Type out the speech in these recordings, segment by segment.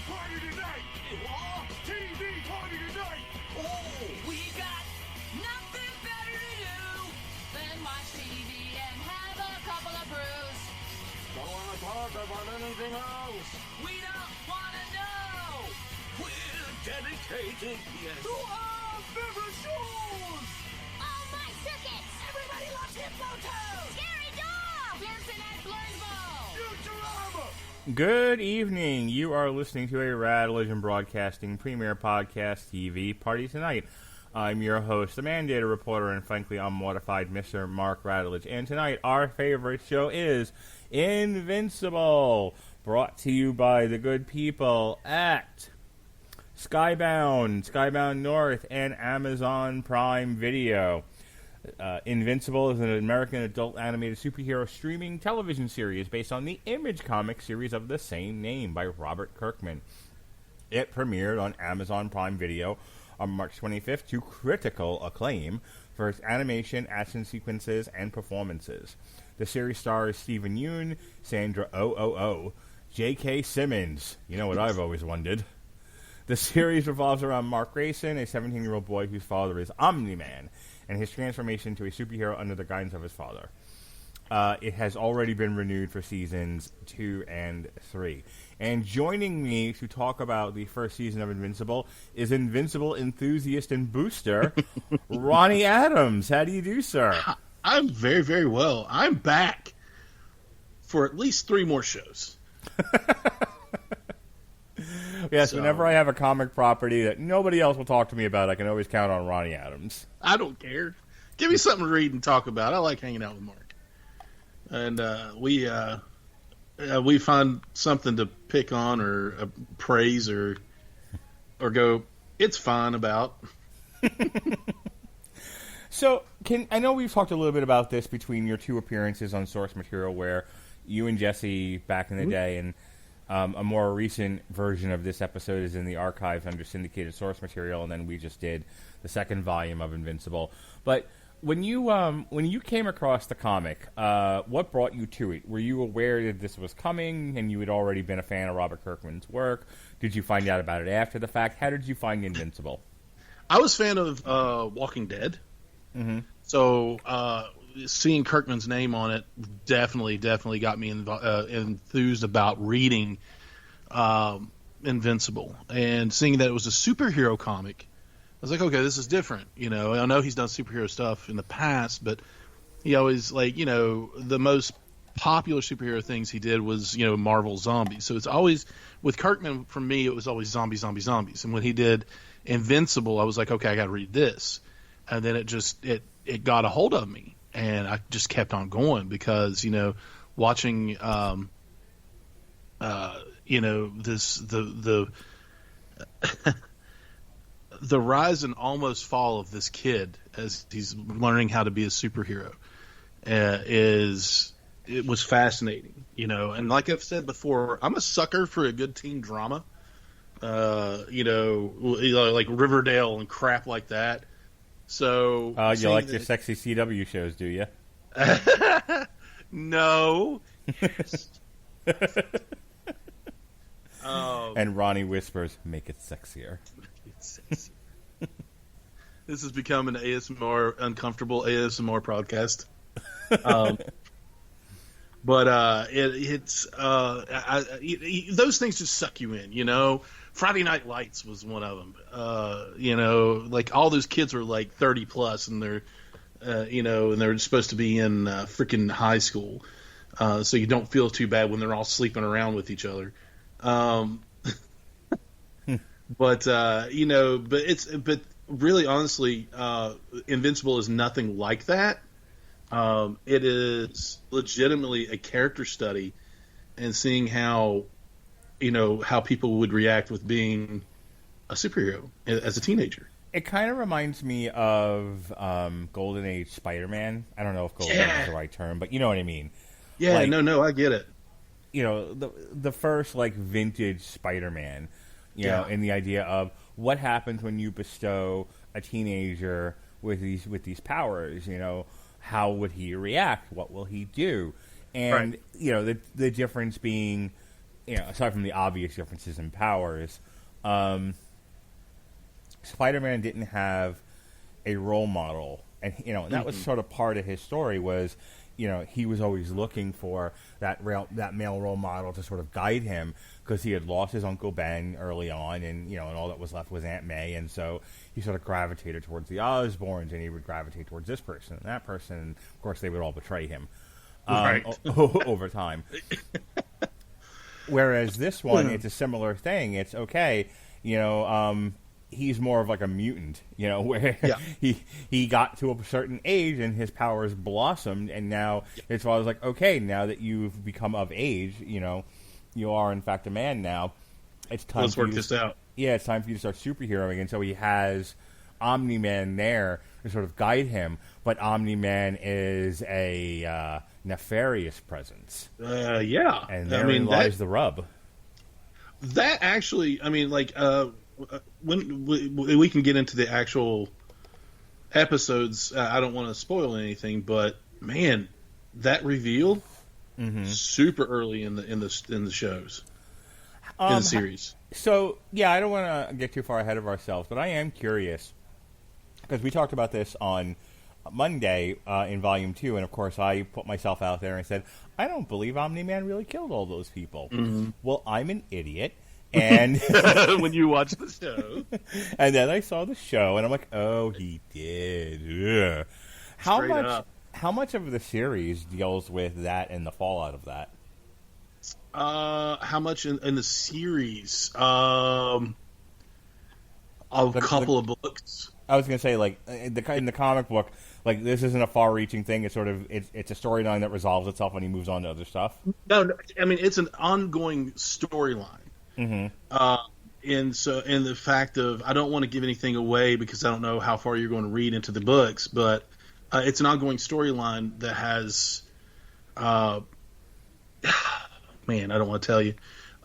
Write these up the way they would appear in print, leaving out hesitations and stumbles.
party tonight! What? TV party tonight! Oh, we got nothing better to do than watch TV and have a couple of brews. Don't want to talk about anything else! We don't want to know. We're dedicated, yes, to our favorite shows! Oh, my circuits! Everybody loves Hippo Toes. Scary dog! Pearson and Blurnsville. Futurama! Good evening. You are listening to a Radeligion Broadcasting Premier Podcast TV Party Tonight. I'm your host, the mandated reporter, and frankly unmodified Mr. Mark Radulich. And tonight, our favorite show is Invincible, brought to you by the good people at Skybound North, and Amazon Prime Video. Invincible is an American adult animated superhero streaming television series based on the Image comic series of the same name by Robert Kirkman. It premiered on Amazon Prime Video on March 25th to critical acclaim for its animation, action sequences, and performances. The series stars Stephen Yeun, Sandra Oh, J.K. Simmons. You know what I've always wondered. The series revolves around Mark Grayson, a 17-year-old boy whose father is Omni-Man, and his transformation to a superhero under the guidance of his father. It has already been renewed for seasons 2 and 3. And joining me to talk about the first season of Invincible is Invincible enthusiast and booster, Ronnie Adams. How do you do, sir? I'm very, very well. I'm back for at least 3 more shows. Yes, So- whenever I have a comic property that nobody else will talk to me about, I can always count on Ronnie Adams. I don't care. Give me something to read and talk about. I like hanging out with Mark. And we find something to pick on or praise or go, it's fine about. So, I know we've talked a little bit about this between your 2 appearances on Source Material, where you and Jesse back in the day, and a more recent version of this episode is in the archives under syndicated Source Material, and then we just did the second volume of Invincible. But when you came across the comic, what brought you to it? Were you aware that this was coming, and you had already been a fan of Robert Kirkman's work? Did you find out about it after the fact? How did you find Invincible? I was a fan of Walking Dead. Mm-hmm. So seeing Kirkman's name on it definitely got me enthused about reading Invincible. And seeing that it was a superhero comic, I was like, okay, this is different. You know, I know he's done superhero stuff in the past, but he always, like, you know, the most popular superhero things he did was, you know, Marvel Zombies. So it's always, with Kirkman, for me, it was always zombies. And when he did Invincible, I was like, okay, I got to read this. And then it got a hold of me. And I just kept on going because, you know, watching, you know, the rise and almost fall of this kid as he's learning how to be a superhero it was fascinating, you know. And like I've said before, I'm a sucker for a good teen drama, you know, like Riverdale and crap like that. So You like your sexy CW shows, do you? No. Yes. And Ronnie whispers, make it sexier. It's sexy. This has become an uncomfortable ASMR podcast. But it's those things just suck you in, you know. Friday Night Lights was one of them. You know, like all those kids were like 30 plus, and they're, you know, and they're supposed to be in freaking high school, so you don't feel too bad when they're all sleeping around with each other. But you know, but really, honestly, Invincible is nothing like that. It is legitimately a character study, and seeing how, you know, how people would react with being a superhero as a teenager. It kind of reminds me of Golden Age Spider-Man. I don't know if Golden Age is the right term, but you know what I mean. Yeah, like, no, I get it. You know, the first like vintage Spider-Man. You know, and the idea of what happens when you bestow a teenager with these powers. You know, how would he react? What will he do? And you know, the difference being aside from the obvious differences in powers, Spider-Man didn't have a role model, and and that was sort of part of his story was, he was always looking for that male role model to sort of guide him because he had lost his Uncle Ben early on, and all that was left was Aunt May, and so he sort of gravitated towards the Osborns, and he would gravitate towards this person and that person, and of course they would all betray him over time. Whereas this one, it's a similar thing. It's okay, he's more of like a mutant, where he got to a certain age and his powers blossomed, and now his father's like, okay, now that you've become of age, you are in fact a man now. It's time. Let's work this out. Yeah, it's time for you to start superheroing, and so he has Omni-Man there to sort of guide him, but Omni-Man is a nefarious presence. And therein lies the rub. That actually, when we can get into the actual episodes, I don't want to spoil anything, but man, that reveal super early in the shows, in the series. So yeah, I don't want to get too far ahead of ourselves, but I am curious because we talked about this on Monday in Volume 2, and of course I put myself out there and said, I don't believe Omni-Man really killed all those people. Well, I'm an idiot. And when you watch the show, and then I saw the show, and I'm like, "Oh, he did." Ugh. How much of the series deals with that and the fallout of that? How much in the series? A couple of books. I was going to say, like in the comic book, like this isn't a far-reaching thing. It's sort of it's a storyline that resolves itself when he moves on to other stuff. No, it's an ongoing storyline. And the fact of, I don't want to give anything away because I don't know how far you're going to read into the books, but it's an ongoing storyline that has, man, I don't want to tell you,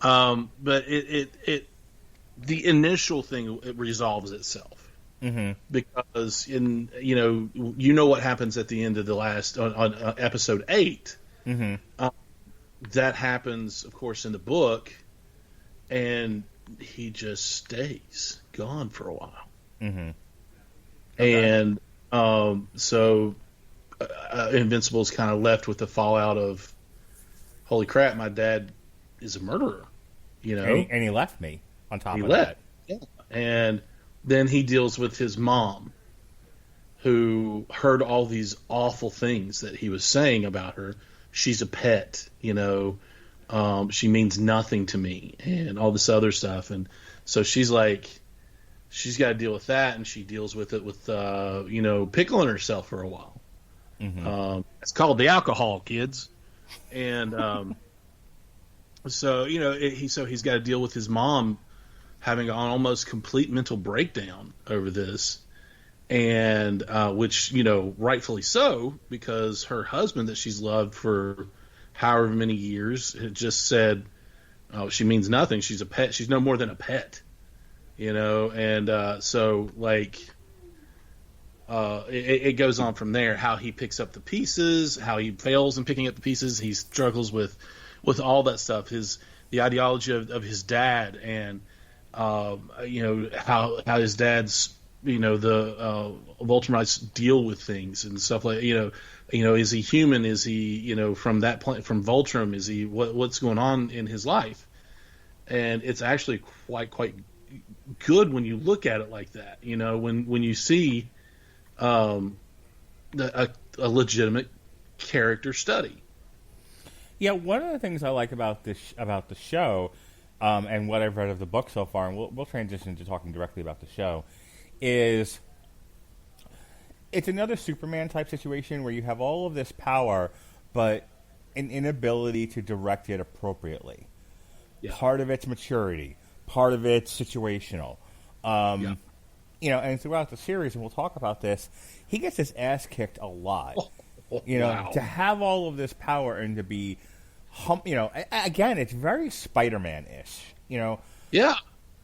but it the initial thing, it resolves itself because you know what happens at the end of the last on episode 8. That happens, of course, in the book. And he just stays gone for a while. And so Invincible is kind of left with the fallout of, holy crap, my dad is a murderer. And he left me on top of that. Yeah. And then he deals with his mom, who heard all these awful things that he was saying about her. She's a pet, she means nothing to me, and all this other stuff. And so she's got to deal with that, and she deals with it with, pickling herself for a while. It's called the alcohol, kids. And so, he's got to deal with his mom having an almost complete mental breakdown over this. And which, rightfully so, because her husband that she's loved for however many years had just said, oh, she means nothing. She's a pet. She's no more than a pet, and so it goes on from there, how he picks up the pieces, how he fails in picking up the pieces. He struggles with all that stuff, the ideology of his dad, and how his dad's, the Voltrumites deal with things and stuff like, is he human? Is he, from that point, from Voltrum? Is he, what's going on in his life? And it's actually quite good when you look at it like that, when you see a legitimate character study. Yeah, one of the things I like about the show, and what I've read of the book so far, and we'll transition to talking directly about the show, is it's another Superman type situation where you have all of this power, but an inability to direct it appropriately. Yeah. Part of it's maturity, part of it's situational. And throughout the series, and we'll talk about this, he gets his ass kicked a lot. Wow. To have all of this power and to be, again, it's very Spider-Man-ish. Yeah.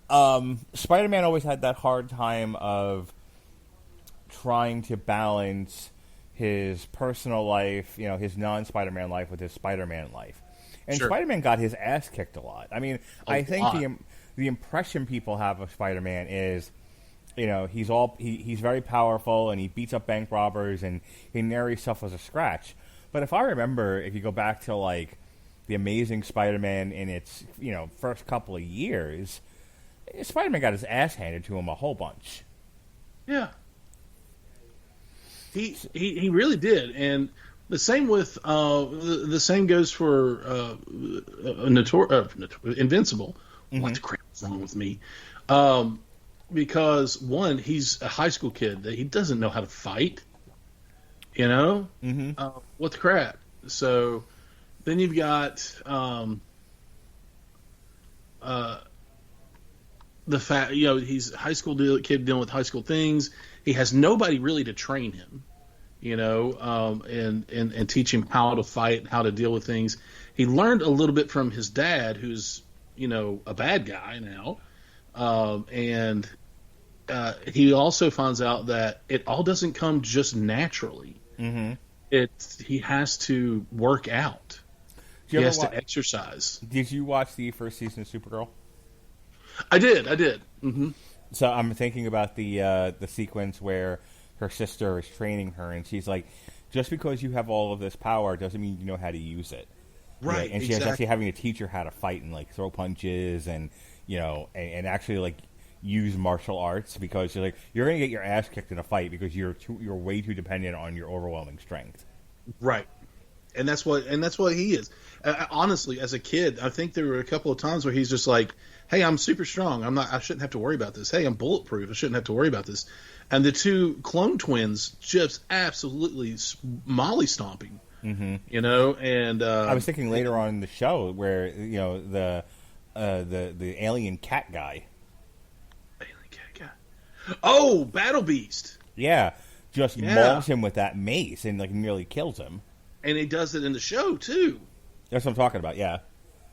Spider-Man always had that hard time of trying to balance his personal life, his non-Spider-Man life with his Spider-Man life. And Sure. Spider-Man got his ass kicked a lot. I mean, I think lot. the impression people have of Spider-Man is, he's very powerful and he beats up bank robbers and he never suffers a scratch. But if you go back to like the Amazing Spider-Man in its first couple of years, Spider-Man got his ass handed to him a whole bunch. Yeah. He really did, and the same with the same goes for Invincible. Mm-hmm. What the crap is wrong with me? Because one, he's a high school kid that he doesn't know how to fight. Mm-hmm. What the crap? So then you've got the fact, he's a high school kid dealing with high school things. He has nobody really to train him, and teach him how to fight and how to deal with things. He learned a little bit from his dad, who's, a bad guy now. And he also finds out that it all doesn't come just naturally. Mm-hmm. He has to work out. He has to exercise. Did you watch the first season of Supergirl? I did. Mm-hmm. So I'm thinking about the sequence where her sister is training her, and she's like, "Just because you have all of this power doesn't mean you know how to use it." Right. And she's actually having to teach her how to fight and like throw punches and and actually like use martial arts, because you're going to get your ass kicked in a fight because you're way too dependent on your overwhelming strength. Right. And that's what he is. Honestly, as a kid, I think there were a couple of times where he's just like, "Hey, I'm super strong. I shouldn't have to worry about this. Hey, I'm bulletproof. I shouldn't have to worry about this." And the two clone twins just absolutely molly stomping. Mm-hmm. And I was thinking later on in the show where the alien cat guy. Alien cat guy. Oh, Battle Beast. Yeah, just mauls him with that mace and like nearly kills him. And he does it in the show too. That's what I'm talking about. Yeah.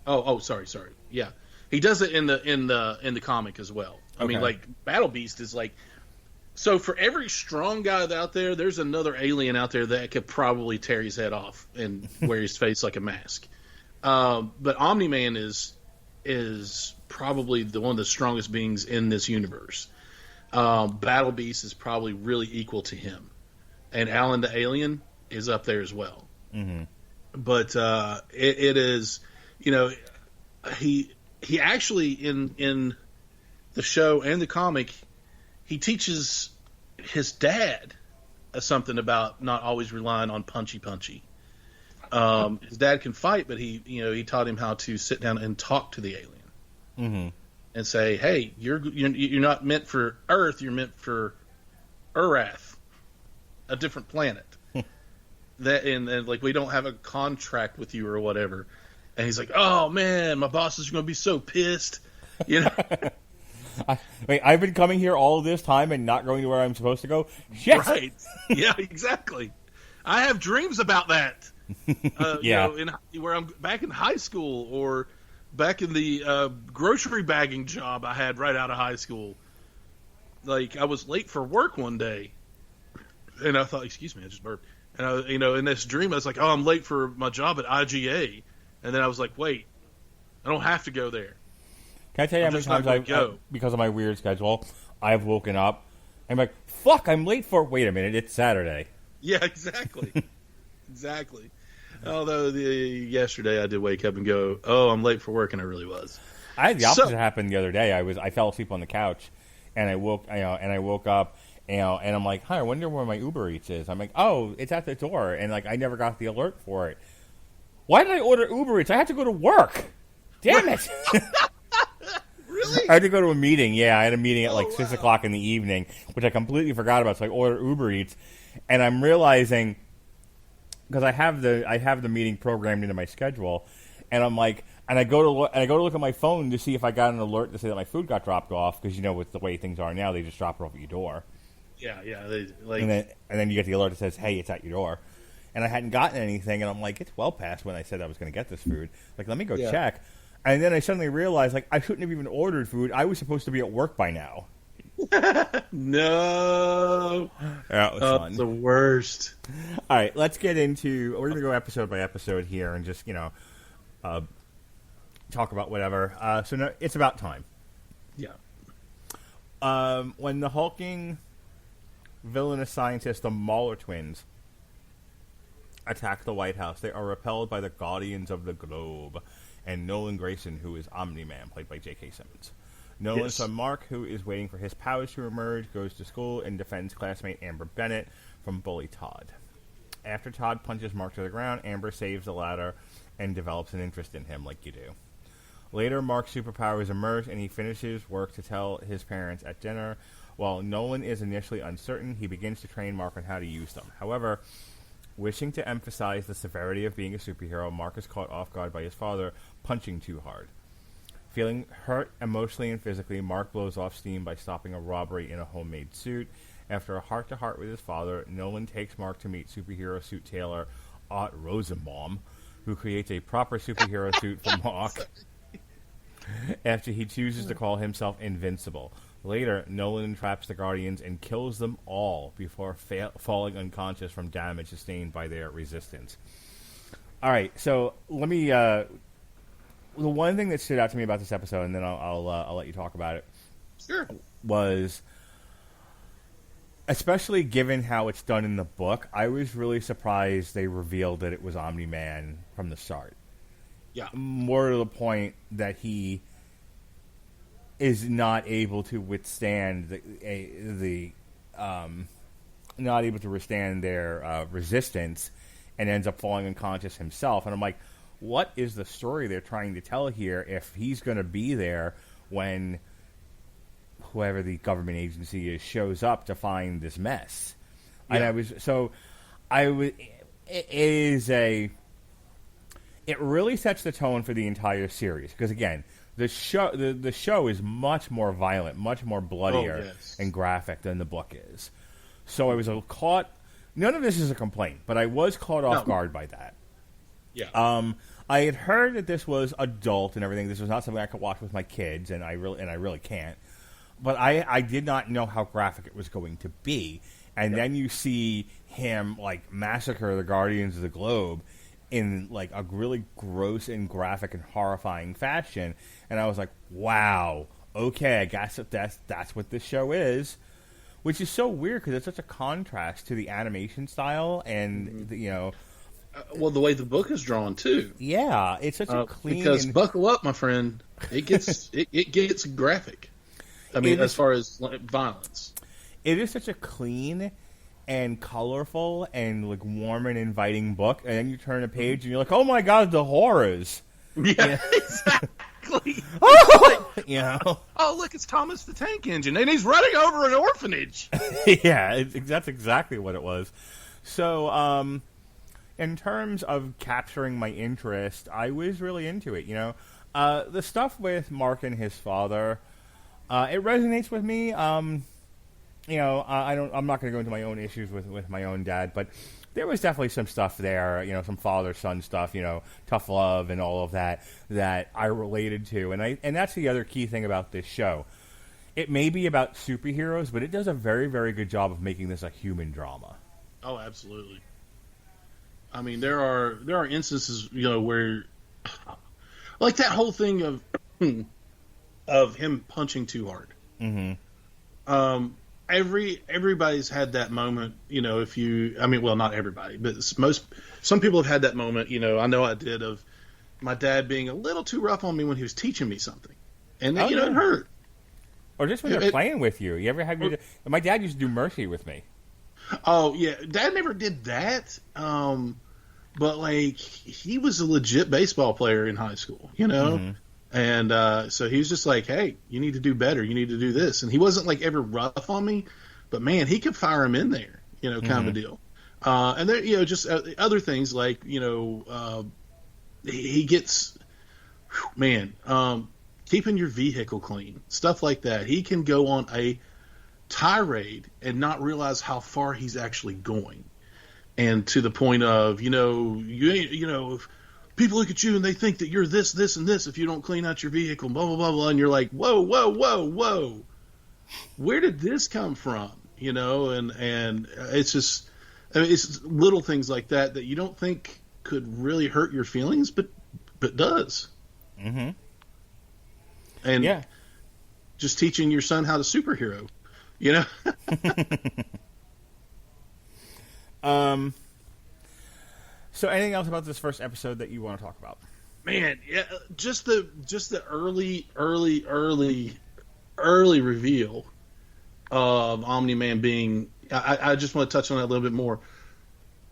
Oh, sorry. Yeah, he does it in the comic as well. I mean, like Battle Beast is like. So for every strong guy out there, there's another alien out there that could probably tear his head off and wear his face like a mask. But Omni-Man is probably one of the strongest beings in this universe. Battle Beast is probably really equal to him, and Alan the Alien is up there as well. Mm-hmm. But it is, he actually in the show and the comic, he teaches his dad something about not always relying on punchy. His dad can fight, but he taught him how to sit down and talk to the alien. Mm-hmm. And say, "Hey, you're not meant for Earth. You're meant for Urath, a different planet. and like we don't have a contract with you or whatever." And he's like, "Oh man, my boss is going to be so pissed." I've been coming here all this time and not going to where I'm supposed to go. Shit. Right? Yeah, exactly. I have dreams about that. Yeah. Where I'm back in high school or back in the grocery bagging job I had right out of high school. Like I was late for work one day, and I thought, "Excuse me, I just burped." And in this dream, I was like, "Oh, I'm late for my job at IGA," and then I was like, "Wait, I don't have to go there." Can I tell you how many times because of my weird schedule, I've woken up and I'm like, "Fuck, I'm late for." Wait a minute, it's Saturday. Yeah, exactly, exactly. Although yesterday I did wake up and go, "Oh, I'm late for work," and I really was. I had the opposite happen the other day. I fell asleep on the couch, and I woke up, and I'm like, "Hi, I wonder where my Uber Eats is." I'm like, "Oh, it's at the door," and like I never got the alert for it. Why did I order Uber Eats? I had to go to work. Damn it! Really? I had to go to a meeting. Yeah, I had a meeting at 6 o'clock in the evening, which I completely forgot about. So I ordered Uber Eats, and I'm realizing because I have the meeting programmed into my schedule, and I'm like, and I go to look at my phone to see if I got an alert to say that my food got dropped off, because with the way things are now, they just drop it off at your door. Yeah. And then you get the alert that says, "Hey, it's at your door," and I hadn't gotten anything, and I'm like, it's well past when I said I was going to get this food. Like, let me go check. And then I suddenly realized, I shouldn't have even ordered food. I was supposed to be at work by now. No. That was fun. The worst. All right, let's get into... We're going to go episode by episode here and just, talk about whatever. So no, it's about time. Yeah. When the hulking villainous scientists, the Mauler twins, attack the White House, they are repelled by the Guardians of the Globe and Nolan Grayson, who is Omni-Man, played by J.K. Simmons. Nolan's son Mark, who is waiting for his powers to emerge, goes to school and defends classmate Amber Bennett from bully Todd. After Todd punches Mark to the ground, Amber saves the latter and develops an interest in him, like you do. Later, Mark's superpowers emerge, and he finishes work to tell his parents at dinner. While Nolan is initially uncertain, he begins to train Mark on how to use them. However, wishing to emphasize the severity of being a superhero, Mark is caught off guard by his father punching too hard. Feeling hurt emotionally and physically, Mark blows off steam by stopping a robbery in a homemade suit. After a heart-to-heart with his father, Nolan takes Mark to meet superhero suit tailor Art Rosenbaum, who creates a proper superhero suit for Mark after he chooses to call himself Invincible. Later, Nolan entraps the Guardians and kills them all before falling unconscious from damage sustained by their resistance. All right, so let me... the one thing that stood out to me about this episode, and then I'll let you talk about it, Sure. was, especially given how it's done in the book, I was really surprised they revealed that it was Omni-Man from the start. Yeah. More to the point that he is not able to withstand not able to withstand their resistance, and ends up falling unconscious himself. And I'm like, what is the story they're trying to tell here if he's going to be there when whoever the government agency is shows up to find this mess? Yeah. And it really sets the tone for the entire series, because again, the show is much more violent, much more bloodier and graphic than the book is. So I was caught. None of this is a complaint, but I was caught off guard by that. Yeah. I had heard that this was adult and everything. This was not something I could watch with my kids, and I really can't. But I did not know how graphic it was going to be. And then you see him like massacre the Guardians of the Globe in like a really gross and graphic and horrifying fashion, and I was like, "Wow, okay, I guess that's what this show is," which is so weird because it's such a contrast to the animation style and well, the way the book is drawn too. Yeah, it's such a clean. Because buckle up, my friend, it gets it gets graphic. I mean, as far as violence, it is such a clean and colorful and like warm and inviting book, and then you turn a page and you're like, "Oh my god, the horrors!" Yeah, exactly. Oh, look, it's Thomas the Tank Engine, and he's running over an orphanage. Yeah, that's exactly what it was. So, in terms of capturing my interest, I was really into it. The stuff with Mark and his father, it resonates with me. I'm not going to go into my own issues with my own dad, but there was definitely some stuff there, some father-son stuff, tough love and all of that I related to. And that's the other key thing about this show. It may be about superheroes, but it does a very, very good job of making this a human drama. Oh, absolutely. I mean, there are instances, where, like that whole thing of him punching too hard. Mm-hmm. Everybody's had that moment, not everybody, but some people have had that moment, I know I did, of my dad being a little too rough on me when he was teaching me something. And, it hurt. Or just when they're playing with you. You ever have my dad used to do Mercy with me. Oh, yeah. Dad never did that. But, like, he was a legit baseball player in high school, Mm-hmm. And so he was just like, hey, you need to do better. You need to do this. And he wasn't, like, ever rough on me. But, man, he could fire him in there, kind mm-hmm. of a deal. And there, just other things like, he gets, keeping your vehicle clean, stuff like that. He can go on a tirade and not realize how far he's actually going. And to the point of, if people look at you and they think that you're this, this, and this if you don't clean out your vehicle, blah, blah, blah, blah. And you're like, whoa, whoa, whoa, whoa. Where did this come from? And it's just, it's little things like that you don't think could really hurt your feelings, but but does. Mm-hmm. And yeah, just teaching your son how to superhero, you know. So, anything else about this first episode that you want to talk about? Man, yeah, just the early reveal of Omni-Man being. I just want to touch on that a little bit more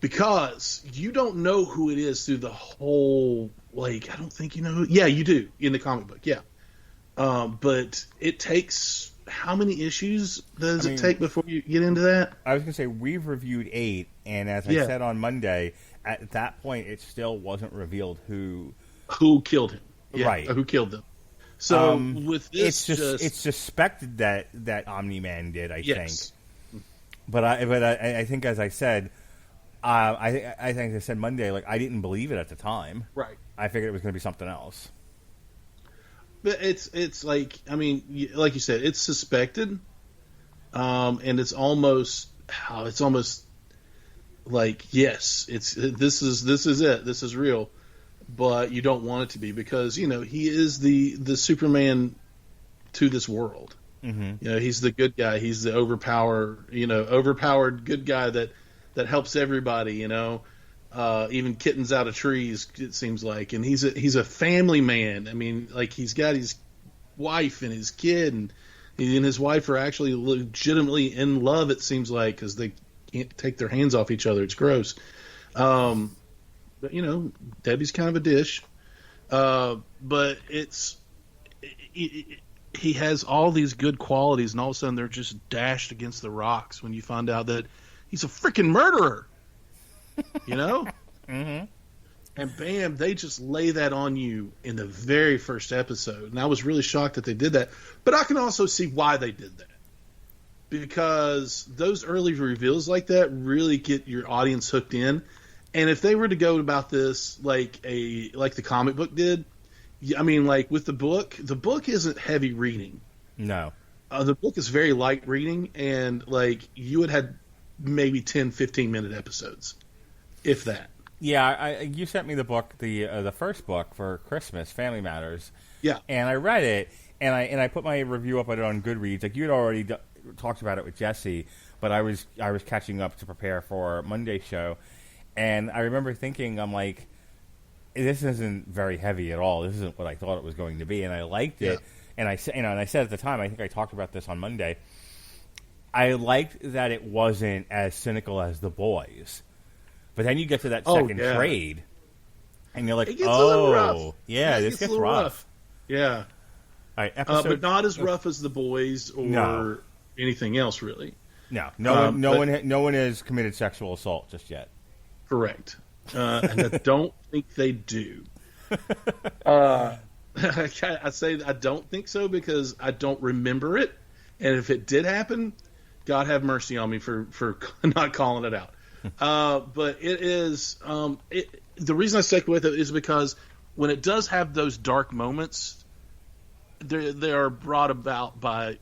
because you don't know who it is through the whole. Like, I don't think you know who. Yeah, you do in the comic book. Yeah, but it takes how many issues does it take before you get into that? I was going to say we've reviewed 8, and as I said on Monday, at that point it still wasn't revealed who killed him. Yeah, right? Who killed them? So with this, it's suspected that Omni-Man did. I think, but I think, as I said, I think I said Monday, like I didn't believe it at the time. Right. I figured it was going to be something else. But it's like, I mean, like you said, it's suspected, and it's almost like, yes, this is it, this is real, but you don't want it to be because he is the Superman to this world. Mm-hmm. He's the good guy, he's the overpowered good guy that helps everybody. Even kittens out of trees, it seems like, and he's a family man. I mean, like he's got his wife and his kid, and he and his wife are actually legitimately in love. It seems like because they can't take their hands off each other. It's gross. But Debbie's kind of a dish. But he has all these good qualities, and all of a sudden they're just dashed against the rocks when you find out that he's a freaking murderer. Mm-hmm. And bam, they just lay that on you in the very first episode. And I was really shocked that they did that. But I can also see why they did that. Because those early reveals like that really get your audience hooked in. And if they were to go about this like the comic book did, I mean, like with the book isn't heavy reading. No. The book is very light reading, and like you would have maybe 10, 15-minute episodes. If that. Yeah, you sent me the book, the first book for Christmas, Family Matters. Yeah. And I read it, and I put my review up on it on Goodreads. Like you had already talked about it with Jesse, but I was catching up to prepare for Monday's show, and I remember thinking, I'm like, this isn't very heavy at all. This isn't what I thought it was going to be, and I liked it. And I said at the time, I think I talked about this on Monday. I liked that it wasn't as cynical as The Boys. But then you get to that second trade, and you're like, it gets a little rough. Yeah, this gets rough. Yeah. All right, but not as rough as The Boys or anything else, really. No one has committed sexual assault just yet. Correct. And I don't think they do. I say I don't think so because I don't remember it, and if it did happen, God have mercy on me for not calling it out. But it is the reason I stick with it is because when it does have those dark moments, they are brought about by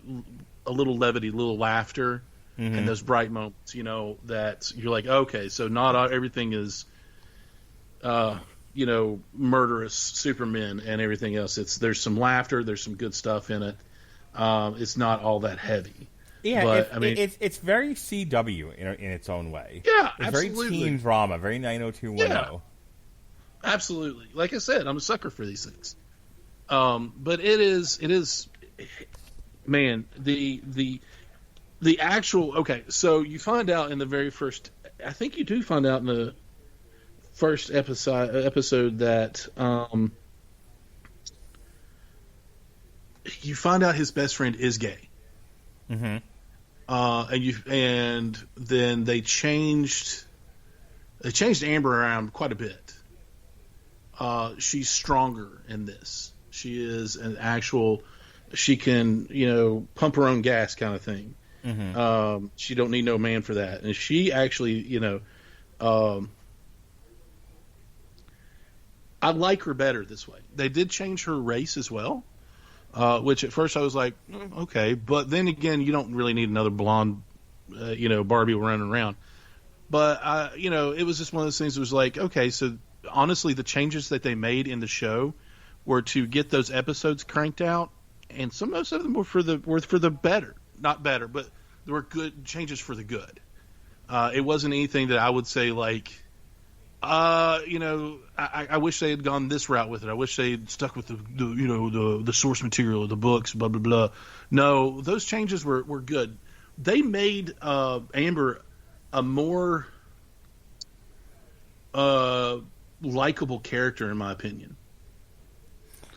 a little levity, a little laughter, and those bright moments. That you're like, okay, so not everything is, murderous Supermen and everything else. There's some laughter, there's some good stuff in it. It's not all that heavy. Yeah, but, it's very CW in its own way. Yeah, it's absolutely. Very teen drama, very 90210. Yeah, absolutely. Like I said, I'm a sucker for these things. But it is, man. The actual So you find out in the very first. I think you do find out in the first episode that you find out his best friend is gay. Mm-hmm. And then they changed Amber around quite a bit. She's stronger in this. She is an actual. She can pump her own gas kind of thing. Mm-hmm. She don't need no man for that, and she actually I like her better this way. They did change her race as well. Which at first I was like, okay, but then again, you don't really need another blonde, Barbie running around. But it was just one of those things that was like, okay, so honestly, the changes that they made in the show were to get those episodes cranked out, and most of them were for the better, not better, but there were good changes for the good. It wasn't anything that I would say like, I wish they had gone this route with it. I wish they had stuck with the source material, the books, blah blah blah. No, those changes were good. They made Amber a more likable character, in my opinion.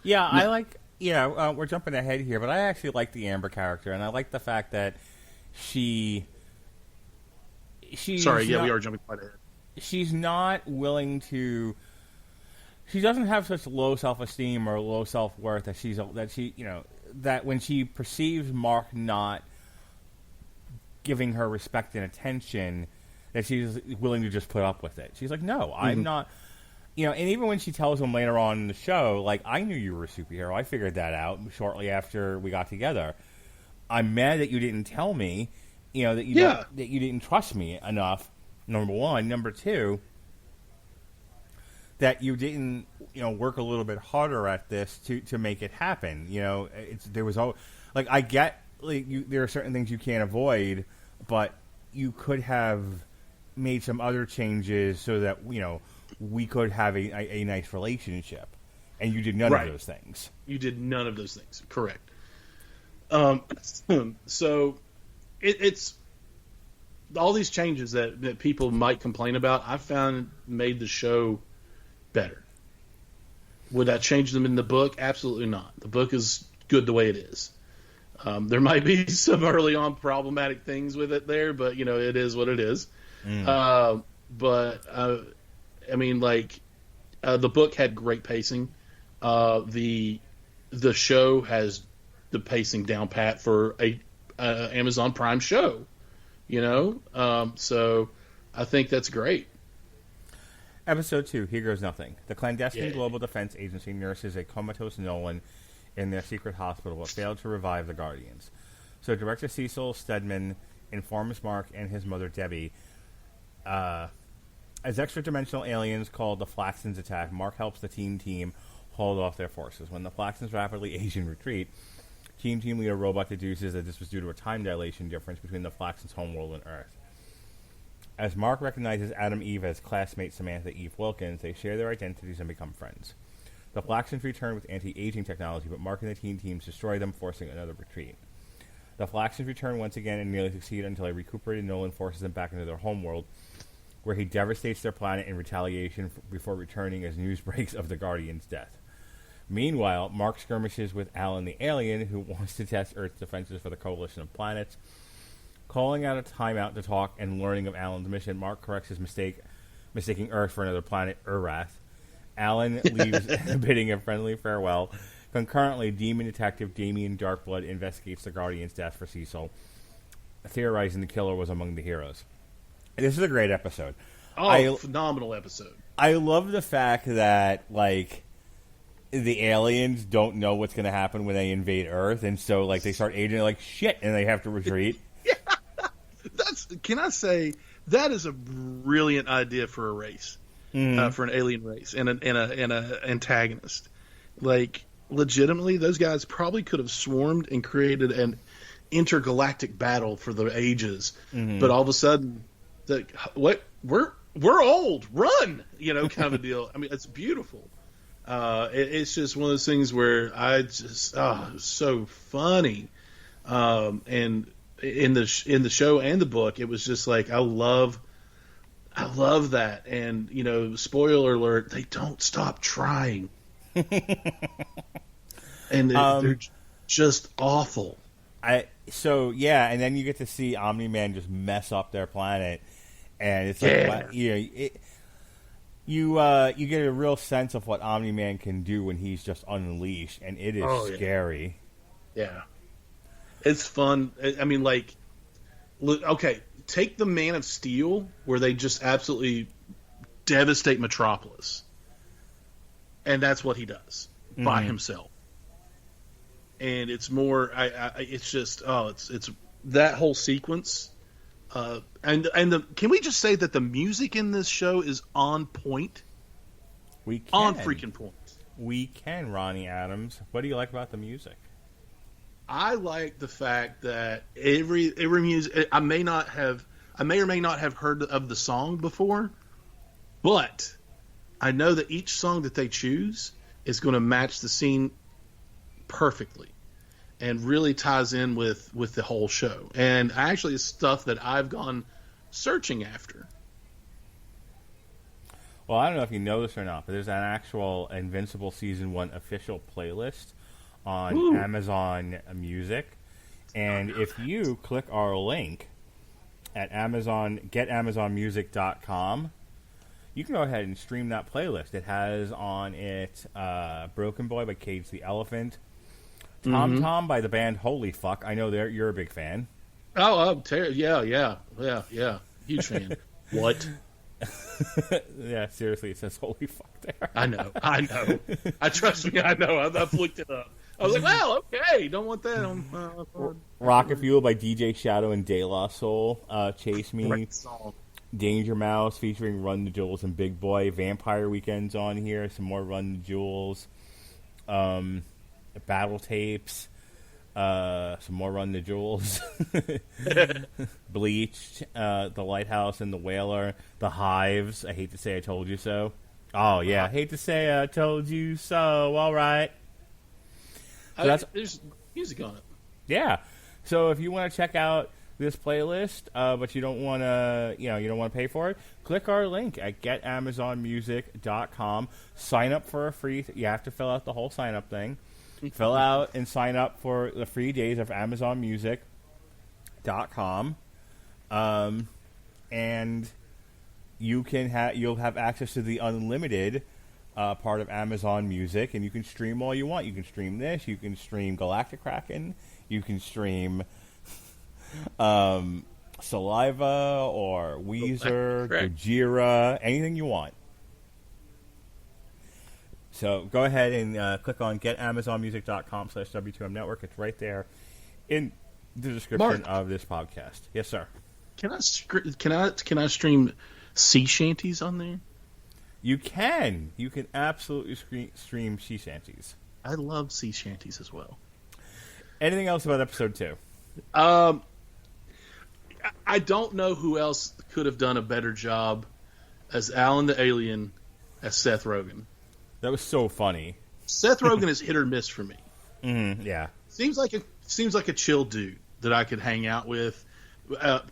Yeah, I like. Yeah, we're jumping ahead here, but I actually like the Amber character, and I like the fact that she's Sorry, yeah, we are jumping quite ahead. She's not willing to. She doesn't have such low self-esteem or low self-worth that when she perceives Mark not giving her respect and attention, that she's willing to just put up with it. She's like, no, I'm not. And even when she tells him later on in the show, like, I knew you were a superhero. I figured that out shortly after we got together. I'm mad that you didn't tell me, that you didn't trust me enough, number one. Number two, that you didn't, work a little bit harder at this to make it happen. I get, there are certain things you can't avoid, but you could have made some other changes so that, we could have a nice relationship. And you did none of those things. You did none of those things. Correct. So it's all these changes that people might complain about, I found made the show better. Would that change them in the book? Absolutely not. The book is good the way it is. There might be some early on problematic things with it there, but it is what it is. The book had great pacing. The show has the pacing down pat for a Amazon Prime show. So I think that's great. Episode 2, Here Goes Nothing. The clandestine Global Defense Agency nurses a comatose Nolan in their secret hospital but failed to revive the Guardians. So Director Cecil Stedman informs Mark and his mother Debbie as extra-dimensional aliens called the Flaxons attack, Mark helps the team hold off their forces. When the Flaxons rapidly age in retreat, team leader Robot deduces that this was due to a time dilation difference between the Flaxons' homeworld and Earth. As Mark recognizes Adam Eve as classmate Samantha Eve Wilkins, they share their identities and become friends. The Flaxons return with anti-aging technology, but Mark and the teams destroy them, forcing another retreat. The Flaxons return once again and nearly succeed until a recuperated Nolan forces them back into their homeworld, where he devastates their planet in retaliation before returning as news breaks of the Guardian's death. Meanwhile, Mark skirmishes with Alan the alien, who wants to test Earth's defenses for the coalition of planets. Calling out a timeout to talk and learning of Alan's mission, Mark corrects his mistake, mistaking Earth for another planet, Urath. Alan leaves bidding a friendly farewell. Concurrently, demon detective Damien Darkblood investigates the Guardian's death for Cecil, theorizing the killer was among the heroes. This is a great episode. Phenomenal episode. I love the fact that, the aliens don't know what's going to happen when they invade Earth, and so, they start aging, shit, and they have to retreat. Can I say, that is a brilliant idea for a race, for an alien race, and an antagonist. Legitimately, those guys probably could have swarmed and created an intergalactic battle for the ages, but all of a sudden, we're old, run, kind of a deal. I mean, it's beautiful. It's just one of those things where I just so funny, and in the show and the book, it was just I love that, and spoiler alert, they don't stop trying, and they're just awful. And then you get to see Omni-Man just mess up their planet, and it's you get a real sense of what Omni-Man can do when he's just unleashed, and it is scary. Yeah, it's fun. I mean, take the Man of Steel, where they just absolutely devastate Metropolis, and that's what he does by himself. And it's more, it's just, it's that whole sequence. Can we just say that the music in this show is on point? We can. On freaking point. We can, Ronnie Adams. What do you like about the music? I like the fact that every music, I may or may not have heard of the song before, but I know that each song that they choose is going to match the scene perfectly and really ties in with the whole show. And actually it's stuff that I've gone searching after. Well, I don't know if you know this or not, but there's an actual Invincible Season 1 official playlist on Amazon Music. And if you click our link at getamazonmusic.com, you can go ahead and stream that playlist. It has on it Broken Boy by Cage the Elephant, Tom Tom by the band Holy Fuck. I know you're a big fan. Oh, yeah. Huge fan. What? Yeah, seriously, it says Holy Fuck there. I know. I trust me, I know. I've looked it up. I was like, well, okay, don't want that. Rocket Fuel by DJ Shadow and De La Soul. Chase Me. Great song. Danger Mouse featuring Run the Jewels and Big Boy. Vampire Weekend's on here. Some more Run the Jewels. Battle Tapes. Some more Run the Jewels. Bleached. The Lighthouse and the Whaler. The Hives. I hate to say I told you so. Oh, yeah. I hate to say I told you so. All right. So there's music on it. Yeah. So if you want to check out this playlist, but you don't want to, you don't want to pay for it, click our link at getamazonmusic.com. Sign up for a free. You have to fill out the whole sign up thing. Fill out and sign up for the free days of AmazonMusic.com, and you'll have access to the unlimited part of Amazon Music, and you can stream all you want. You can stream this. You can stream Galactic Kraken. You can stream Saliva or Weezer, Gojira, anything you want. So go ahead and click on getamazonmusic.com/W2M Network. It's right there in the description of this podcast. Yes, sir. Can I stream sea shanties on there? You can. You can absolutely stream sea shanties. I love sea shanties as well. Anything else about episode 2? I don't know who else could have done a better job as Alan the Alien as Seth Rogen. That was so funny. Seth Rogen is hit or miss for me. Yeah. Seems like a chill dude that I could hang out with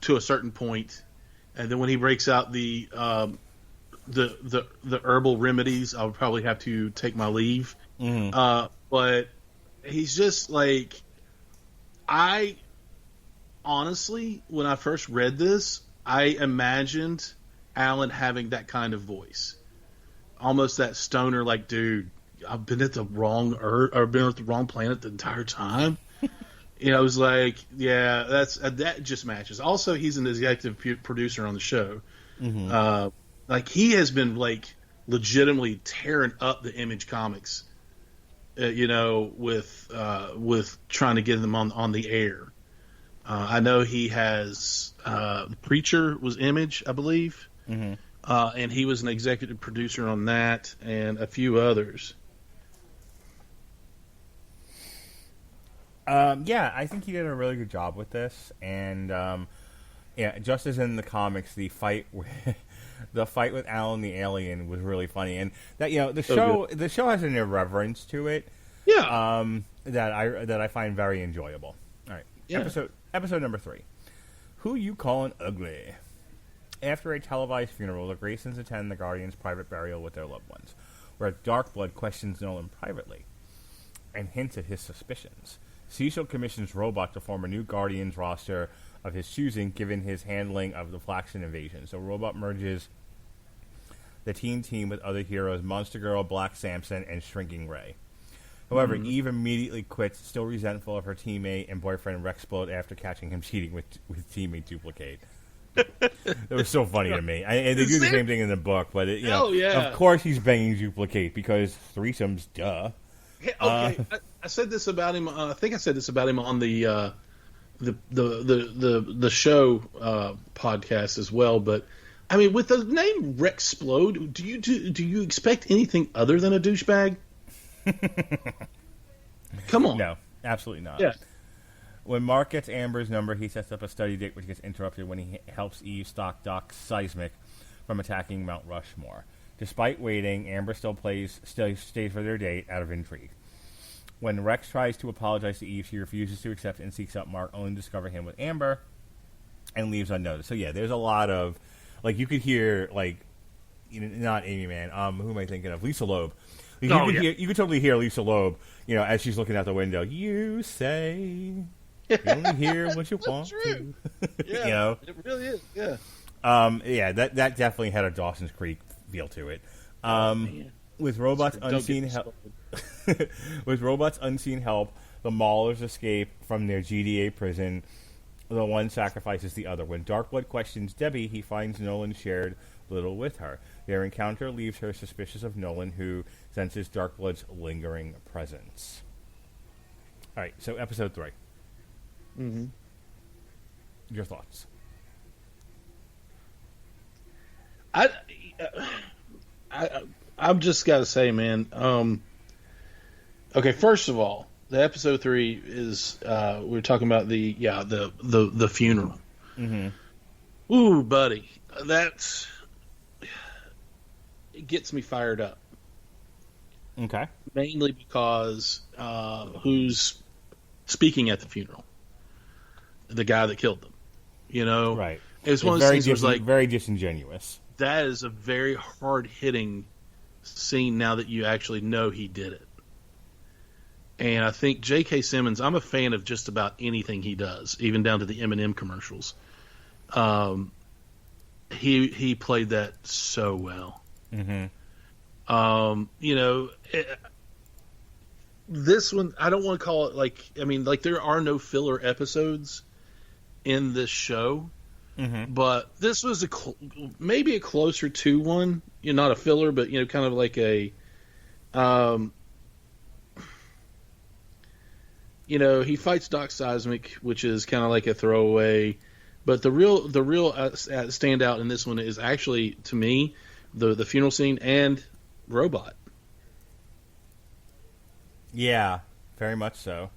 to a certain point, and then when he breaks out the herbal remedies, I would probably have to take my leave. But he's just like, I honestly, when I first read this, I imagined Alan having that kind of voice. Almost that stoner, like, dude, I've been at the wrong Earth, or been at the wrong planet the entire time. It was like, yeah, that just matches. Also, he's an executive producer on the show. Like, he has been like legitimately tearing up the Image comics, with trying to get them on the air. I know he has Preacher was Image, I believe. And he was an executive producer on that and a few others. Yeah, I think he did a really good job with this. And, just as in the comics, the fight with Alan the Alien was really funny. And that, the show has an irreverence to it. Yeah. That I find very enjoyable. All right. Yeah. Episode number 3. Who You Callin' Ugly? After a televised funeral, the Graysons attend the Guardians' private burial with their loved ones, where Darkblood questions Nolan privately and hints at his suspicions. Cecil commissions Robot to form a new Guardians roster of his choosing, given his handling of the Flaxen invasion. So Robot merges the team with other heroes, Monster Girl, Black Samson, and Shrinking Ray. However, Eve immediately quits, still resentful of her teammate and boyfriend Rexplode after catching him cheating with teammate Duplicate. It was so funny to me. And they do the same thing in the book, but of course he's banging Duplicate because threesomes, duh. Okay, I said this about him. I think I said this about him on the show podcast as well. But I mean, with the name Rexplode, do you expect anything other than a douchebag? Come on. No, absolutely not. Yeah. When Mark gets Amber's number, he sets up a study date, which gets interrupted when he helps Eve stop Doc Seismic from attacking Mount Rushmore. Despite waiting, Amber still stays for their date out of intrigue. When Rex tries to apologize to Eve, she refuses to accept and seeks out Mark, only to discover him with Amber and leaves unnoticed. So yeah, there's a lot of, like, you could hear, like, not Amy Mann, who am I thinking of? Lisa Loeb. You could totally hear Lisa Loeb, as she's looking out the window. You say you only hear what you want to. Yeah, it really is. Yeah. That definitely had a Dawson's Creek feel to it. With robots unseen help, with robots unseen help, the Maulers escape from their GDA prison. The one sacrifices the other. When Darkblood questions Debbie, he finds Nolan shared little with her. Their encounter leaves her suspicious of Nolan, who senses Darkblood's lingering presence. All right, so episode 3. Mm-hmm. Your thoughts? I've just got to say, man. Okay, first of all, the episode 3 is we're talking about the funeral. Mm-hmm. Ooh, buddy, it gets me fired up. Okay. Mainly because who's speaking at the funeral? The guy that killed them. Right. It's one of those things that was like very disingenuous. That is a very hard hitting scene. Now that you actually know he did it, and I think J.K. Simmons. I'm a fan of just about anything he does, even down to the M&M commercials. He played that so well. Mm-hmm. This one, I don't want to call it there are no filler episodes in this show, but this was maybe a closer to one. Not a filler, but kind of like a, he fights Doc Seismic, which is kind of like a throwaway. But the real standout in this one is actually, to me, the funeral scene and Robot. Yeah, very much so.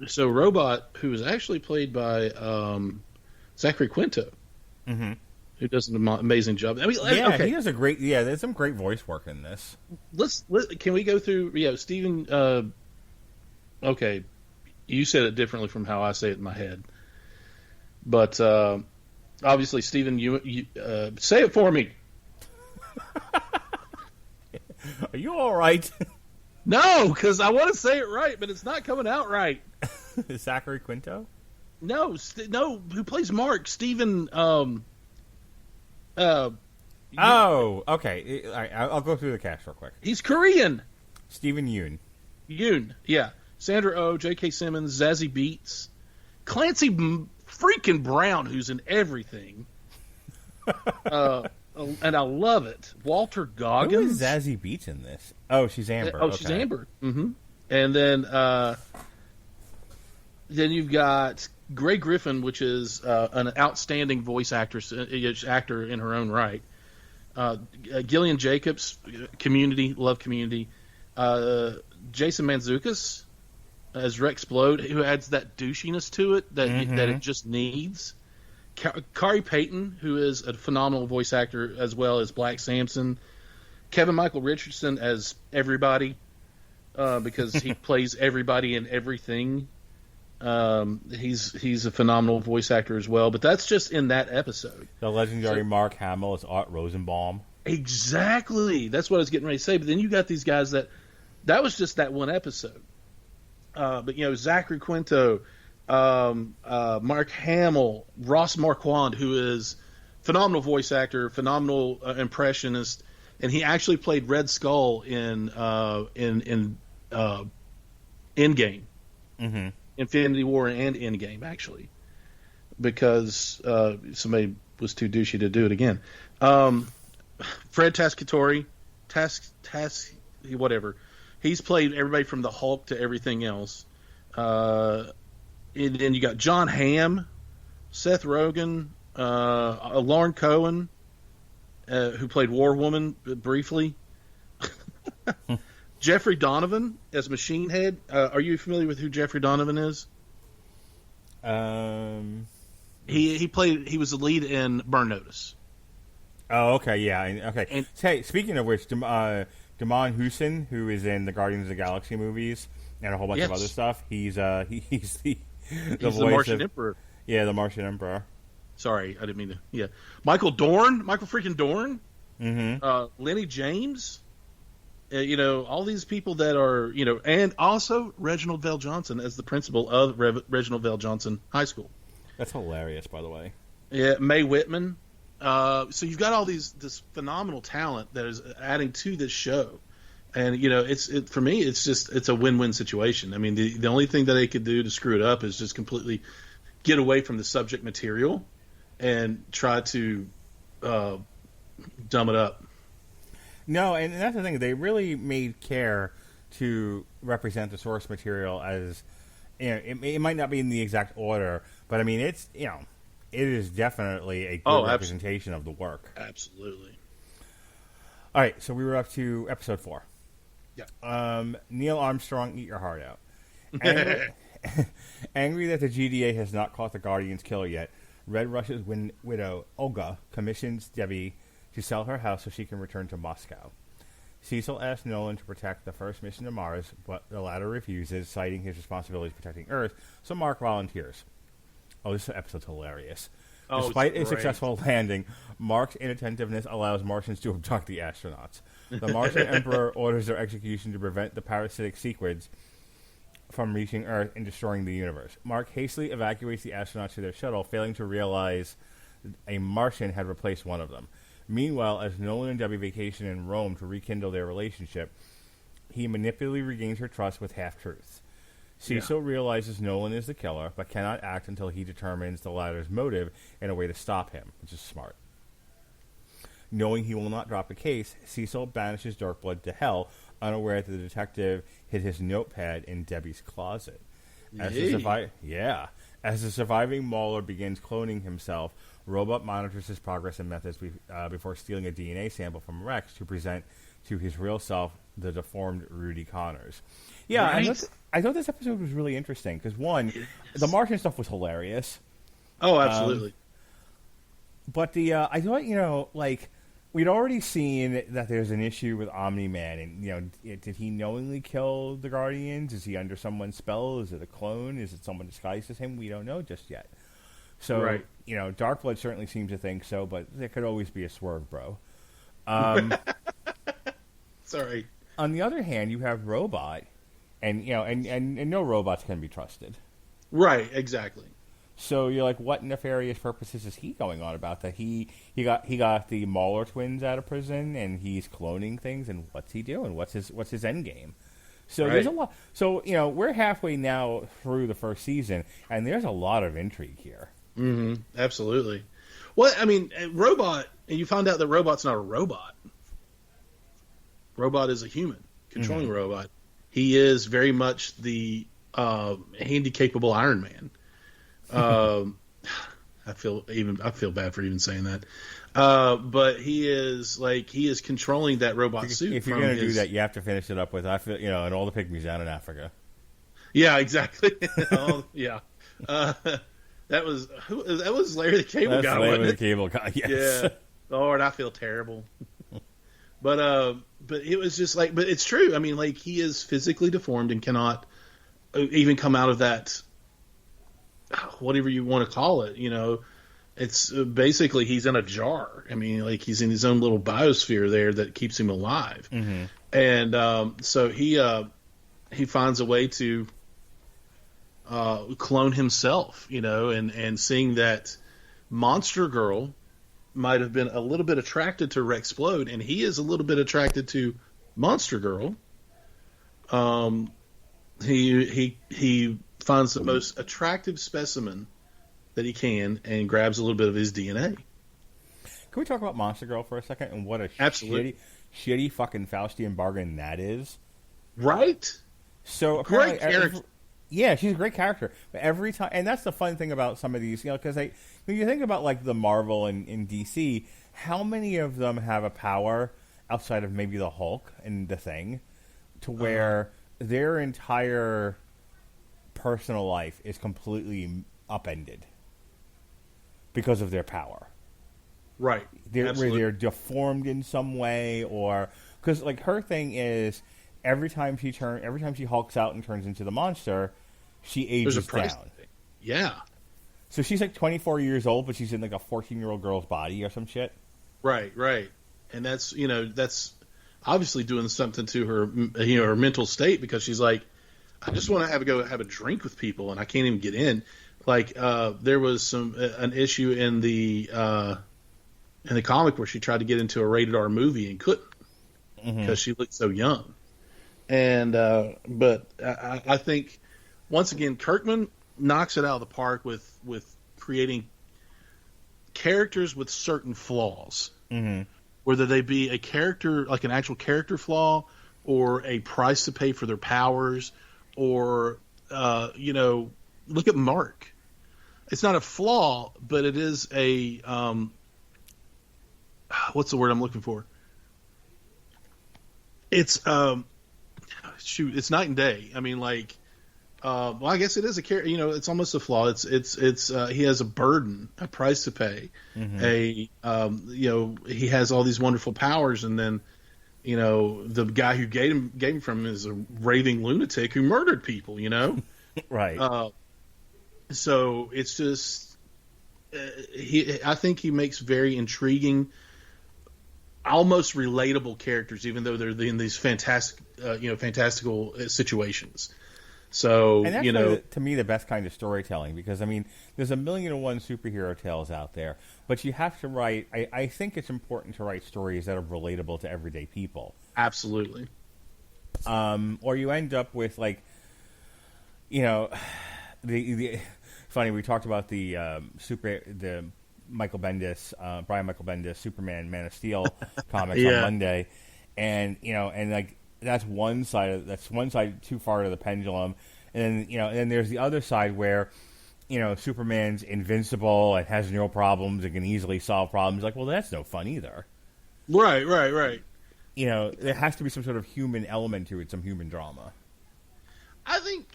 So Robot, who is actually played by Zachary Quinto, who does an amazing job. I mean, he does there's some great voice work in this. Can we go through? Stephen. Okay, you said it differently from how I say it in my head, but obviously, Stephen, you say it for me. Are you all right? No, because I want to say it right, but it's not coming out right. Zachary Quinto? No, who plays Mark? Stephen. Oh, okay. All right, I'll go through the cast real quick. He's Korean. Stephen Yoon. Yeah. Sandra Oh, J.K. Simmons, Zazie Beetz, Clancy freaking Brown, who's in everything. And I love it. Walter Goggins. Who is Zazie Beetz in this? Oh, she's Amber. She's Amber. Mm-hmm. And then you've got Grey Griffin, which is an outstanding voice actor in her own right. Gillian Jacobs, Community, love Community. Jason Mantzoukas as Rex Blode, who adds that douchiness to it that it just needs. Kari Payton, who is a phenomenal voice actor as well as Black Samson. Kevin Michael Richardson as everybody, because he plays everybody in everything. He's a phenomenal voice actor as well. But that's just in that episode. The legendary Mark Hamill is Art Rosenbaum. Exactly. That's what I was getting ready to say. But then you got these guys that was just that one episode. But Zachary Quinto, Mark Hamill, Ross Marquand, who is phenomenal voice actor, phenomenal impressionist, and he actually played Red Skull in Endgame, Infinity War and Endgame, actually, because somebody was too douchey to do it again. Fred Tascatore, whatever, he's played everybody from the Hulk to everything else. And then you got John Hamm, Seth Rogen, Lauren Cohen, who played War Woman briefly. Jeffrey Donovan as Machine Head. Are you familiar with who Jeffrey Donovan is? He was the lead in Burn Notice. Oh, okay, yeah, okay. And, Hey, speaking of which, Damon Hussein, who is in the Guardians of the Galaxy movies and a whole bunch of other stuff, he's he's the voice the Martian of, Emperor. Yeah, the Martian Emperor. Sorry, I didn't mean to. Yeah, Michael freaking Dorn. Mm-hmm. Lenny James. All these people that are, and also Reginald Vell Johnson as the principal of Reginald Vell Johnson High School. That's hilarious, by the way. Yeah, Mae Whitman. So you've got all this phenomenal talent that is adding to this show, and for me, it's a win-win situation. I mean, the only thing that they could do to screw it up is just completely get away from the subject material and try to dumb it up. No, and that's the thing. They really made care to represent the source material as, it might not be in the exact order, but I mean, it is definitely a good representation of the work. Absolutely. All right, so we were up to episode 4. Yeah. Neil Armstrong, eat your heart out. Angry that the GDA has not caught the Guardian's killer yet, Red Rush's widow, Olga, commissions Debbie to sell her house so she can return to Moscow. Cecil asks Nolan to protect the first mission to Mars, but the latter refuses, citing his responsibilities protecting Earth, so Mark volunteers. Oh, this episode's hilarious. Despite a successful landing, Mark's inattentiveness allows Martians to abduct the astronauts. The Martian Emperor orders their execution to prevent the parasitic sequids from reaching Earth and destroying the universe. Mark hastily evacuates the astronauts to their shuttle, failing to realize a Martian had replaced one of them. Meanwhile, as Nolan and Debbie vacation in Rome to rekindle their relationship, he manipulatively regains her trust with half-truths. Cecil realizes Nolan is the killer, but cannot act until he determines the latter's motive and a way to stop him, which is smart. Knowing he will not drop the case, Cecil banishes Darkblood to hell, unaware that the detective hid his notepad in Debbie's closet. As the surviving Mauler begins cloning himself, Robot monitors his progress and methods before stealing a DNA sample from Rex to present to his real self, the deformed Rudy Connors. Yeah, right. I thought this episode was really interesting because, one, the Martian stuff was hilarious. Oh, absolutely. But I thought, we'd already seen that there's an issue with Omni-Man, and, did he knowingly kill the Guardians? Is he under someone's spell? Is it a clone? Is it someone disguised as him? We don't know just yet. So, Darkblood certainly seems to think so, but there could always be a swerve, bro. Sorry. On the other hand, you have Robot, and no robots can be trusted. Right, exactly. So you're like, what nefarious purposes is he going on about that? He got the Mauler twins out of prison, and he's cloning things, and what's he doing? What's his end game? So there's a lot. So we're halfway now through the first season, and there's a lot of intrigue here. Mm-hmm. Absolutely. Well, I mean, Robot, and you find out that Robot's not a robot. Robot is a human controlling robot. He is very much the handy-capable Iron Man. I feel bad for even saying that. But he is controlling that robot suit. If you're going to do that, you have to finish it up with and all the pygmies down in Africa. Yeah, exactly. Yeah. That was Larry the Cable Guy. Larry the Cable Guy. Yes. Yeah. Lord, I feel terrible. But it was just but it's true. I mean, he is physically deformed and cannot even come out of that, whatever you want to call it. It's basically he's in a jar. I mean, he's in his own little biosphere there that keeps him alive. Mm-hmm. And so he finds a way to clone himself, and seeing that Monster Girl might have been a little bit attracted to Rexplode, and he is a little bit attracted to Monster Girl. He finds the most attractive specimen that he can and grabs a little bit of his DNA. Can we talk about Monster Girl for a second and what a shitty fucking Faustian bargain that is? Right? So great character. Yeah, she's a great character. But every time, and that's the fun thing about some of these, because when you think about like the Marvel and DC, how many of them have a power outside of maybe the Hulk and the Thing, to where their entire personal life is completely upended because of their power. Right. Where they're deformed in some way, or because like her thing is every time she hulks out and turns into the monster, she ages There's a price down. Yeah. So she's like 24 years old, but she's in like a 14-year-old girl's body or some shit. Right. And that's obviously doing something to her, her mental state, because she's like, I just want to go have a drink with people, and I can't even get in. Like there was an issue in the comic where she tried to get into a rated R movie and couldn't because she looked so young. And but I think once again Kirkman knocks it out of the park with creating characters with certain flaws, whether they be a character like an actual character flaw or a price to pay for their powers, or look at Mark. It's not a flaw, but it is a what's the word I'm looking for? It's it's night and day. I mean, like, well, I guess it is a character. It's almost a flaw. It's he has a burden, a price to pay. He has all these wonderful powers, and then the guy who gave him from him is a raving lunatic who murdered people. Right. So it's just I think he makes very intriguing, almost relatable characters, even though they're in these fantastical situations. So, and that's to me the best kind of storytelling, because I mean, there's 1,000,001 superhero tales out there, but you have to write. I think it's important to write stories that are relatable to everyday people. Absolutely. Or you end up with like, the funny. We talked about the Michael Bendis, Brian Michael Bendis, Superman, Man of Steel comics on Monday, and like that's one side too far to the pendulum, and then there's the other side where Superman's invincible and has no problems and can easily solve problems. Like, well, that's no fun either. Right. There has to be some sort of human element to it, some human drama. I think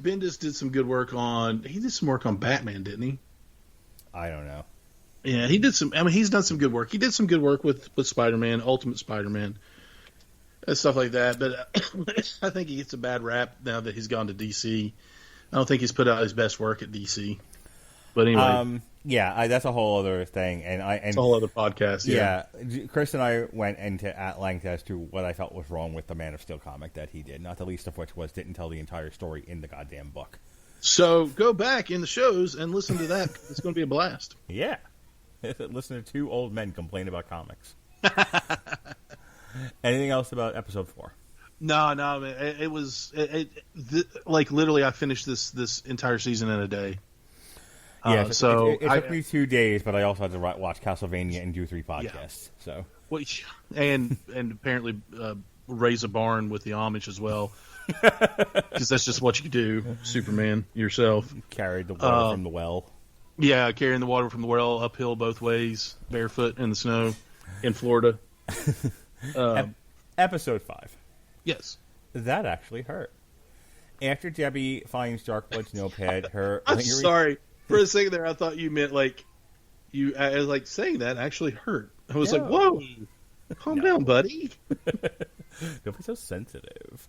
Bendis did some good work on. He did some work on Batman, didn't he? I don't know. Yeah, he did some. I mean, he's done some good work. He did some good work with Spider-Man, Ultimate Spider-Man, and stuff like that. But I think he gets a bad rap now that he's gone to DC. I don't think he's put out his best work at DC. But anyway, that's a whole other thing, it's a whole other podcast. Yeah, Chris and I went into at length as to what I felt was wrong with the Man of Steel comic that he did. Not the least of which was didn't tell the entire story in the goddamn book. So go back in the shows and listen to that. It's going to be a blast. Yeah. Listen to two old men complain about comics. Anything else about episode 4? No, man. It was like literally I finished this entire season in a day. Yeah, so it took me 2 days, but I also had to watch Castlevania and do 3 podcasts. Yeah. So and apparently raise a barn with the Amish as well. Because that's just what you do, Superman, yourself. Carried the water from the well. Yeah, carrying the water from the well uphill both ways, barefoot in the snow in Florida. Episode 5. Yes. That actually hurt. After Debbie finds Darkblood's notepad, I'm sorry. For a second there, I thought you meant like I was like saying that actually hurt. I was like, whoa, calm down, buddy. Don't be so sensitive.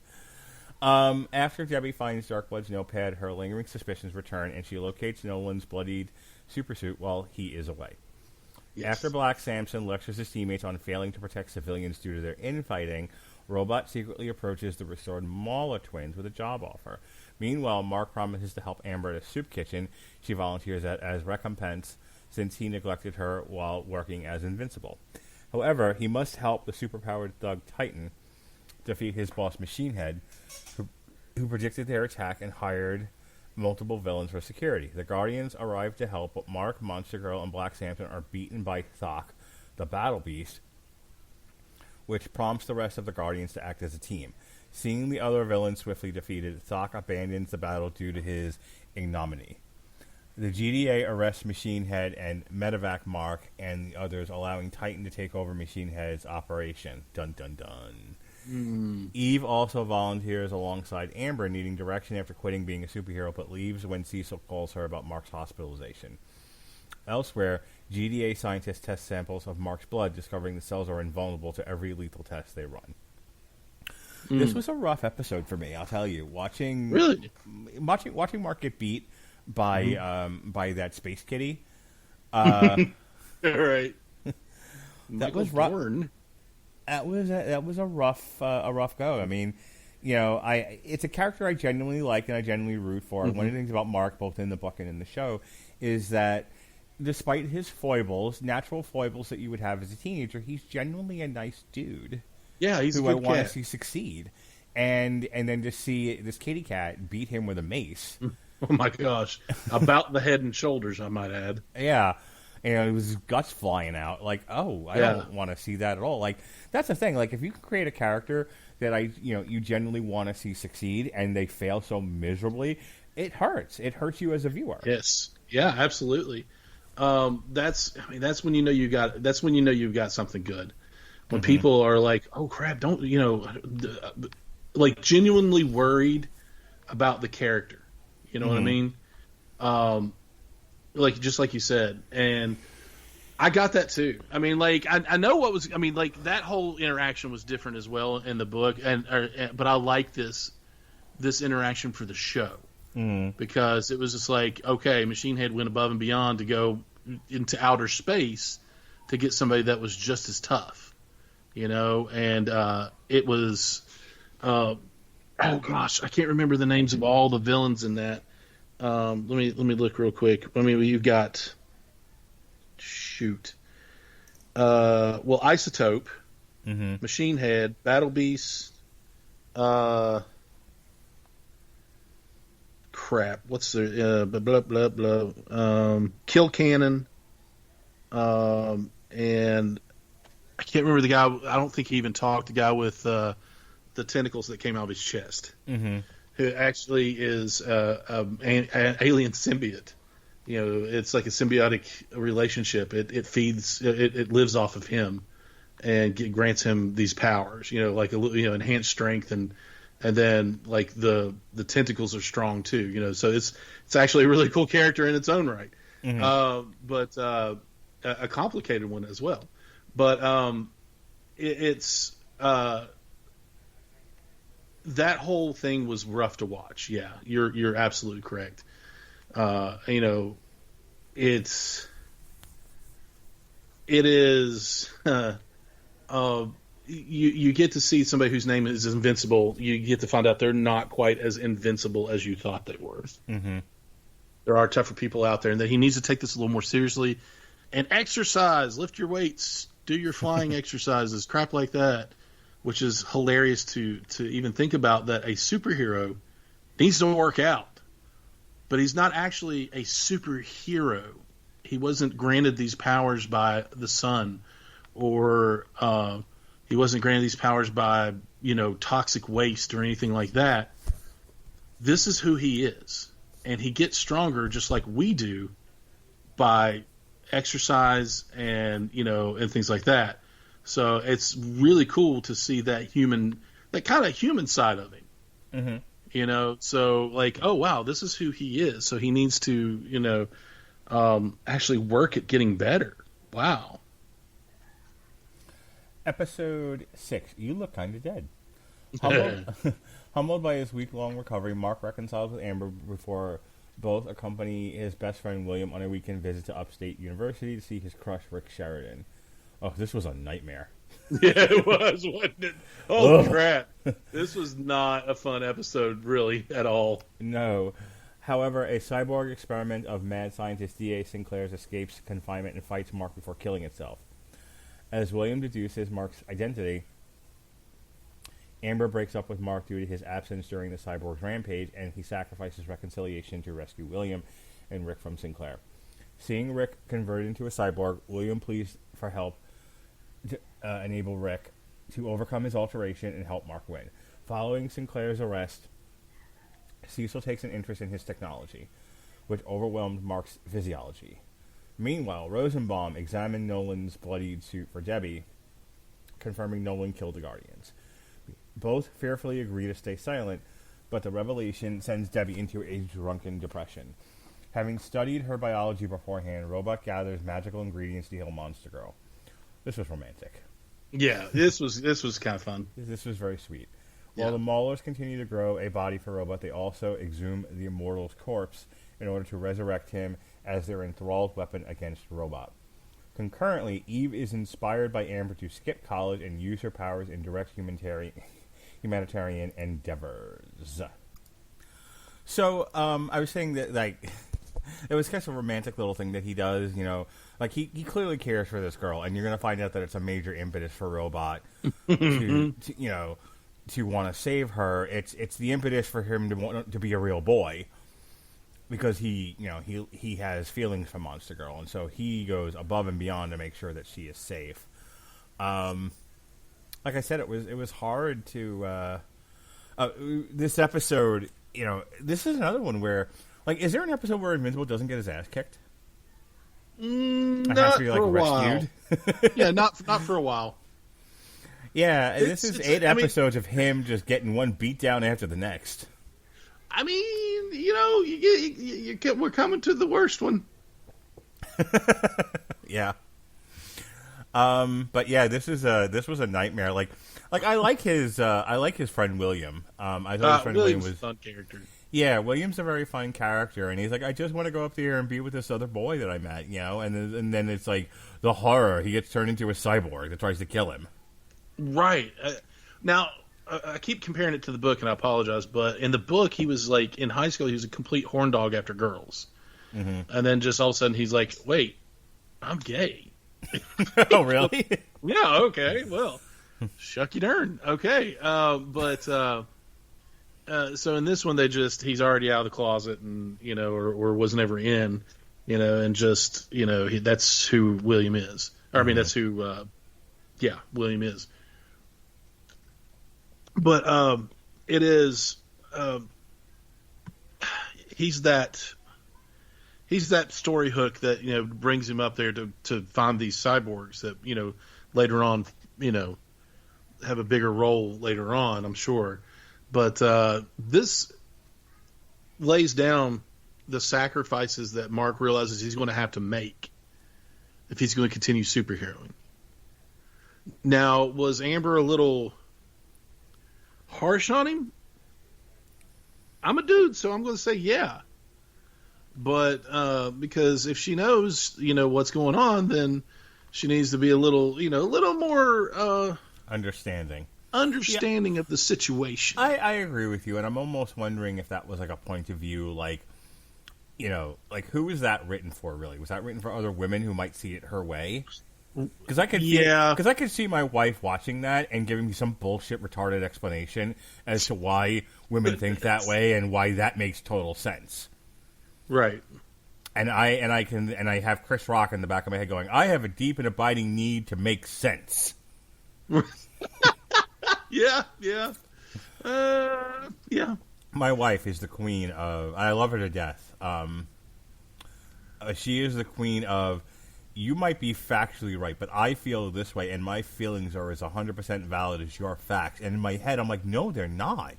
After Debbie finds Darkblood's notepad, her lingering suspicions return, and she locates Nolan's bloodied supersuit while he is away. Yes. After Black Samson lectures his teammates on failing to protect civilians due to their infighting, Robot secretly approaches the restored Mauler twins with a job offer. Meanwhile, Mark promises to help Amber at a soup kitchen she volunteers at as recompense since he neglected her while working as Invincible. However, he must help the superpowered thug Titan defeat his boss Machine Head, who predicted their attack and hired multiple villains for security. The Guardians arrive to help, but Mark, Monster Girl, and Black Samson are beaten by Thok, the Battle Beast, which prompts the rest of the Guardians to act as a team. Seeing the other villains swiftly defeated, Sock abandons the battle due to his ignominy. The GDA arrests Machine Head and medevac Mark and the others, allowing Titan to take over Machine Head's operation. Dun dun dun. Eve also volunteers alongside Amber, needing direction after quitting being a superhero, but leaves when Cecil calls her about Mark's hospitalization. Elsewhere, GDA scientists test samples of Mark's blood, discovering the cells are invulnerable to every lethal test they run. This was a rough episode for me, I'll tell you. Watching Mark get beat by that space kitty. Right. That was rough. That was a rough go. I mean, it's a character I genuinely like and I genuinely root for. One of the things about Mark, both in the book and in the show, is that despite his foibles, natural foibles that you would have as a teenager, he's genuinely a nice dude. Yeah, he's who a good I want cat. to see succeed, and then to see this kitty cat beat him with a mace. Oh my gosh! About the head and shoulders, I might add. Yeah, and it was guts flying out. Like, oh, I don't want to see that at all. Like, that's the thing. Like, if you can create a character that you genuinely want to see succeed, and they fail so miserably, it hurts. It hurts you as a viewer. Yes. Yeah. Absolutely. That's when you know you've got something good. When people are like, "Oh crap!" Don't like genuinely worried about the character. You know what I mean? Like just like you said, and I got that too. I mean, like I know what was. I mean, like that whole interaction was different as well in the book, but I like this interaction for the show because it was just like, okay, Machine Head went above and beyond to go into outer space to get somebody that was just as tough. And it was, oh gosh, I can't remember the names of all the villains in that. Let me look real quick. I mean, you've got, Isotope, Machine Head, Battle Beast, crap, what's the, blah, blah, blah, Kill Cannon, and I can't remember the guy. I don't think he even talked. The guy with the tentacles that came out of his chest, who actually is an alien symbiote. It's like a symbiotic relationship. It feeds. It lives off of him, and grants him these powers. Like enhanced strength, and then like the tentacles are strong too. So it's actually a really cool character in its own right, but a complicated one as well. But it's that whole thing was rough to watch. Yeah, you're absolutely correct. It is. You get to see somebody whose name is Invincible. You get to find out they're not quite as invincible as you thought they were. There are tougher people out there, and that he needs to take this a little more seriously and exercise, lift your weights, do your flying exercises, crap like that, which is hilarious to even think about, that a superhero needs to work out. But he's not actually a superhero. He wasn't granted these powers by the sun, or he wasn't granted these powers by, toxic waste or anything like that. This is who he is. And he gets stronger just like we do by exercise and things like that. So it's really cool to see that kind of human side of him. So like, oh wow, this is who he is. So he needs to actually work at getting better. Wow. Episode 6. You look kind of dead. Humbled by his week-long recovery, Mark reconciles with Amber before both accompany his best friend William on a weekend visit to Upstate University to see his crush Rick Sheridan. Oh, this was a nightmare. Yeah, it was, wasn't it? Oh, crap. This was not a fun episode, really, at all. No. However, a cyborg experiment of mad scientist D.A. Sinclair's escapes confinement and fights Mark before killing itself. As William deduces Mark's identity, Amber breaks up with Mark due to his absence during the cyborg's rampage, and he sacrifices reconciliation to rescue William and Rick from Sinclair. Seeing Rick converted into a cyborg, William pleads for help to enable Rick to overcome his alteration and help Mark win. Following Sinclair's arrest, Cecil takes an interest in his technology, which overwhelmed Mark's physiology. Meanwhile, Rosenbaum examined Nolan's bloodied suit for Debbie, confirming Nolan killed the Guardians. Both fearfully agree to stay silent, but the revelation sends Debbie into a drunken depression. Having studied her biology beforehand, Robot gathers magical ingredients to heal Monster Girl. This was romantic. Yeah, this was kind of fun. This was very sweet. Yeah. While the Maulers continue to grow a body for Robot, they also exhume the Immortal's corpse in order to resurrect him as their enthralled weapon against Robot. Concurrently, Eve is inspired by Amber to skip college and use her powers in direct humanitarian endeavors. So, I was saying that, like, it was kind of a romantic little thing that he does, you know. Like, he clearly cares for this girl, and you're going to find out that it's a major impetus for Robot to want to save her. It's the impetus for him to want to be a real boy, because he has feelings for Monster Girl, and so he goes above and beyond to make sure that she is safe. Like I said, it was hard to this episode. You know, this is another one where, like, is there an episode where Invincible doesn't get his ass kicked? Not for a while. Yeah, not for a while. Yeah, this is 8 episodes of him just getting one beat down after the next. I mean, you know, we're coming to the worst one. Yeah. But yeah, this was a nightmare. Like I like his friend William. I thought his friend William was a fun character. Yeah, William's a very fine character, and he's like, I just want to go up there and be with this other boy that I met, you know. And then it's like the horror. He gets turned into a cyborg that tries to kill him. Right. Now, I keep comparing it to the book, and I apologize, but in the book, he was like, in high school, he was a complete horn dog after girls. Mm-hmm. And then just all of a sudden, he's like, wait, I'm gay. Oh, really? Yeah, okay, well, shucky darn. Okay. So in this one, he's already out of the closet and, you know, or was never in, you know, and just, you know, that's who William is. Or, I mean, that's who, William is. But it is he's that story hook that, you know, brings him up there to find these cyborgs that, you know, later on, you know, have a bigger role later on, I'm sure. But this lays down the sacrifices that Mark realizes he's going to have to make if he's going to continue superheroing. Now, was Amber a little harsh on him? I'm a dude, so I'm going to say yeah. But because if she knows, you know, what's going on, then she needs to be a little more understanding of the situation. I agree with you, and I'm almost wondering if that was like a point of view, like, you know, like, who was that written for, really? Was that written for other women who might see it her way? Because I could see my wife watching that and giving me some bullshit retarded explanation as to why women think that way and why that makes total sense. Right. And I have Chris Rock in the back of my head going, I have a deep and abiding need to make sense. Yeah. My wife is the queen of, I love her to death. She is the queen of, you might be factually right, but I feel this way, and my feelings are as 100% valid as your facts. And in my head, I'm like, no, they're not.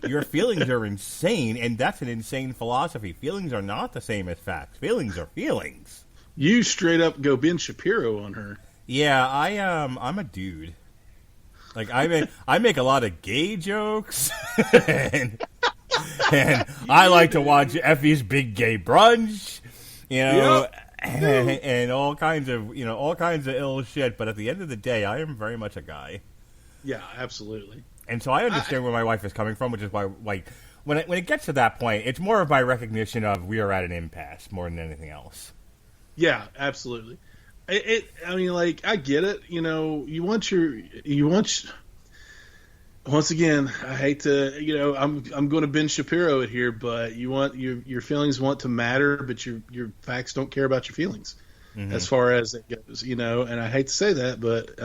Your feelings are insane, and that's an insane philosophy. Feelings are not the same as facts. Feelings are feelings. You straight up go Ben Shapiro on her. Yeah, I'm a dude. Like, I make a lot of gay jokes, and I like to watch Effie's Big Gay Brunch, you know. Yep. And all kinds of ill shit, but at the end of the day, I am very much a guy. Yeah, absolutely. And so I understand where my wife is coming from, which is why, like, when it gets to that point, it's more of my recognition of we are at an impasse more than anything else. Yeah, absolutely. I mean, like, I get it. You know, once again, I hate to, you know, I'm going to Ben Shapiro it here, but you want your feelings want to matter, but your facts don't care about your feelings, as far as it goes, you know. And I hate to say that, but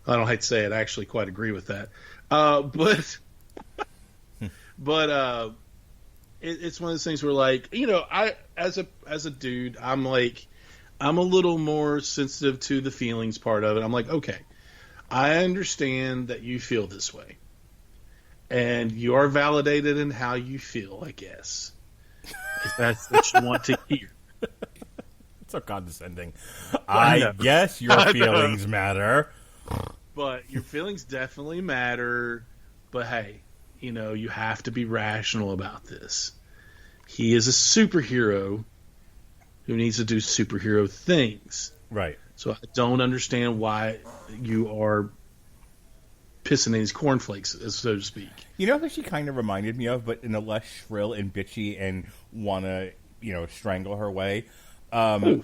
I don't hate to say it. I actually quite agree with that. But it's one of those things where, like, I as a dude, I'm a little more sensitive to the feelings part of it. I'm like, okay, I understand that you feel this way, and you are validated in how you feel, I guess, if that's what you want to hear. It's so condescending. I guess your feelings matter. But your feelings definitely matter. But hey, you have to be rational about this. He is a superhero who needs to do superhero things. Right. So I don't understand why you are pissing in his cornflakes, so to speak. You know who she kind of reminded me of, but in a less shrill and bitchy and wanna, strangle her way? The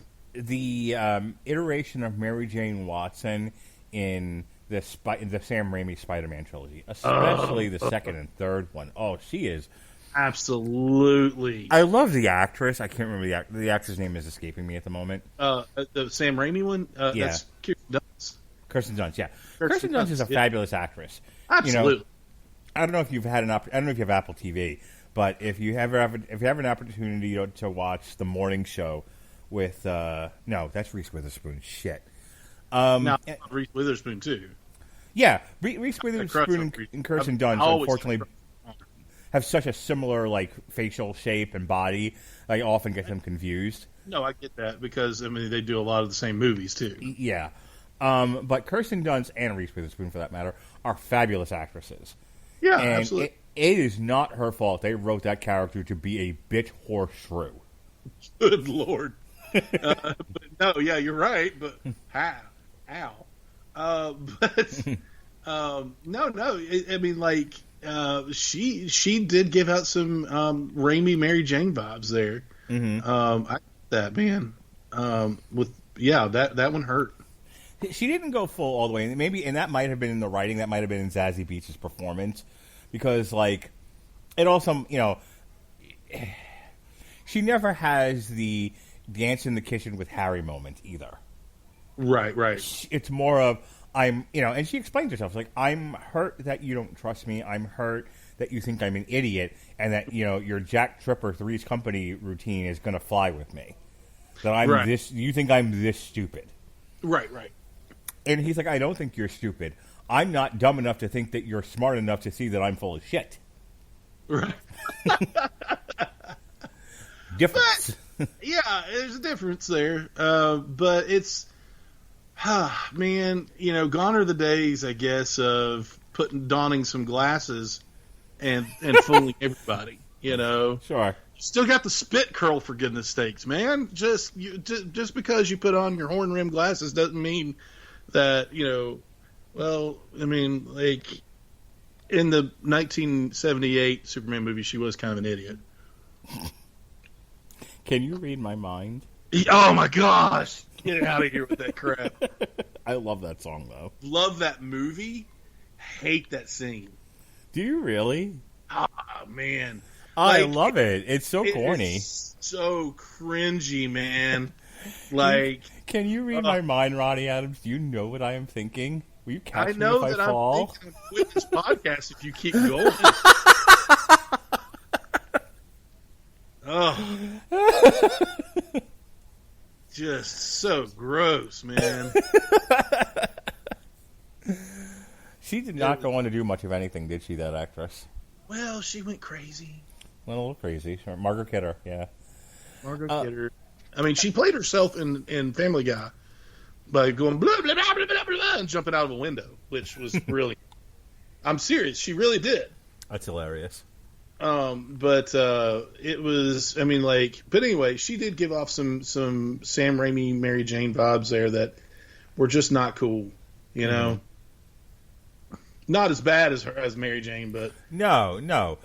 iteration of Mary Jane Watson in the Sam Raimi Spider-Man trilogy, especially the second and third one. Oh, she is absolutely. I love the actress. I can't remember the actress' name is escaping me at the moment. The Sam Raimi one. Yeah, that's Kirsten Dunst. Kirsten Dunst. Yeah, Kirsten Dunst is a fabulous actress. Absolutely. I don't know if you've had I don't know if you have Apple TV, but if you have an opportunity to watch the morning show with no, that's Reese Witherspoon. Shit. No, Reese Witherspoon too. Yeah, Reese Witherspoon and Kirsten Dunst unfortunately have such a similar facial shape and body. I often get them confused. No, I get that because they do a lot of the same movies too. Yeah, but Kirsten Dunst and Reese Witherspoon, for that matter, are fabulous actresses. Yeah, and absolutely. It is not her fault. They wrote that character to be a bitch horse shrew. Good Lord. But no, yeah, you're right. But how? But no. She did give out some Raimi Mary Jane vibes there. Mm-hmm. I that man that one hurt. She didn't go full all the way, and that might have been in the writing. That might have been in Zazie Beetz' performance, because it also she never has the dance in the kitchen with Harry moment either. Right. It's more of and she explains herself I'm hurt that you don't trust me. I'm hurt that you think I'm an idiot, and that your Jack Tripper Three's Company routine is going to fly with me. That I'm this. You think I'm this stupid. Right. And he's like, I don't think you're stupid. I'm not dumb enough to think that you're smart enough to see that I'm full of shit. Right. Difference. But, yeah, there's a difference there. But it's, man, gone are the days, I guess, of donning some glasses and fooling everybody. Sure. Still got the spit curl, for goodness sakes, man. Just because you put on your horn rimmed glasses doesn't mean that in the 1978 Superman movie, she was kind of an idiot. Can you read my mind? Oh my gosh! Get out of here with that crap. I love that song though. Love that movie. Hate that scene. Do you really? Ah, man. I love it. It's so corny. It's so cringy, man. Can you read my mind, Ronnie Adams? Do you know what I am thinking? Will you catch me if I fall? I'm thinking of quit this podcast if you keep going. Oh. Just so gross, man. She did not go on to do much of anything, did she, that actress? Well, she went crazy. Went a little crazy. Sure. Margaret Kidder, yeah. Margaret Kidder. She played herself in Family Guy by going blah, blah, blah, blah, blah, blah, and jumping out of a window, which was really... I'm serious. She really did. That's hilarious. But it was... But anyway, she did give off some Sam Raimi, Mary Jane vibes there that were just not cool, Mm-hmm. Not as bad as Mary Jane, but... No. Not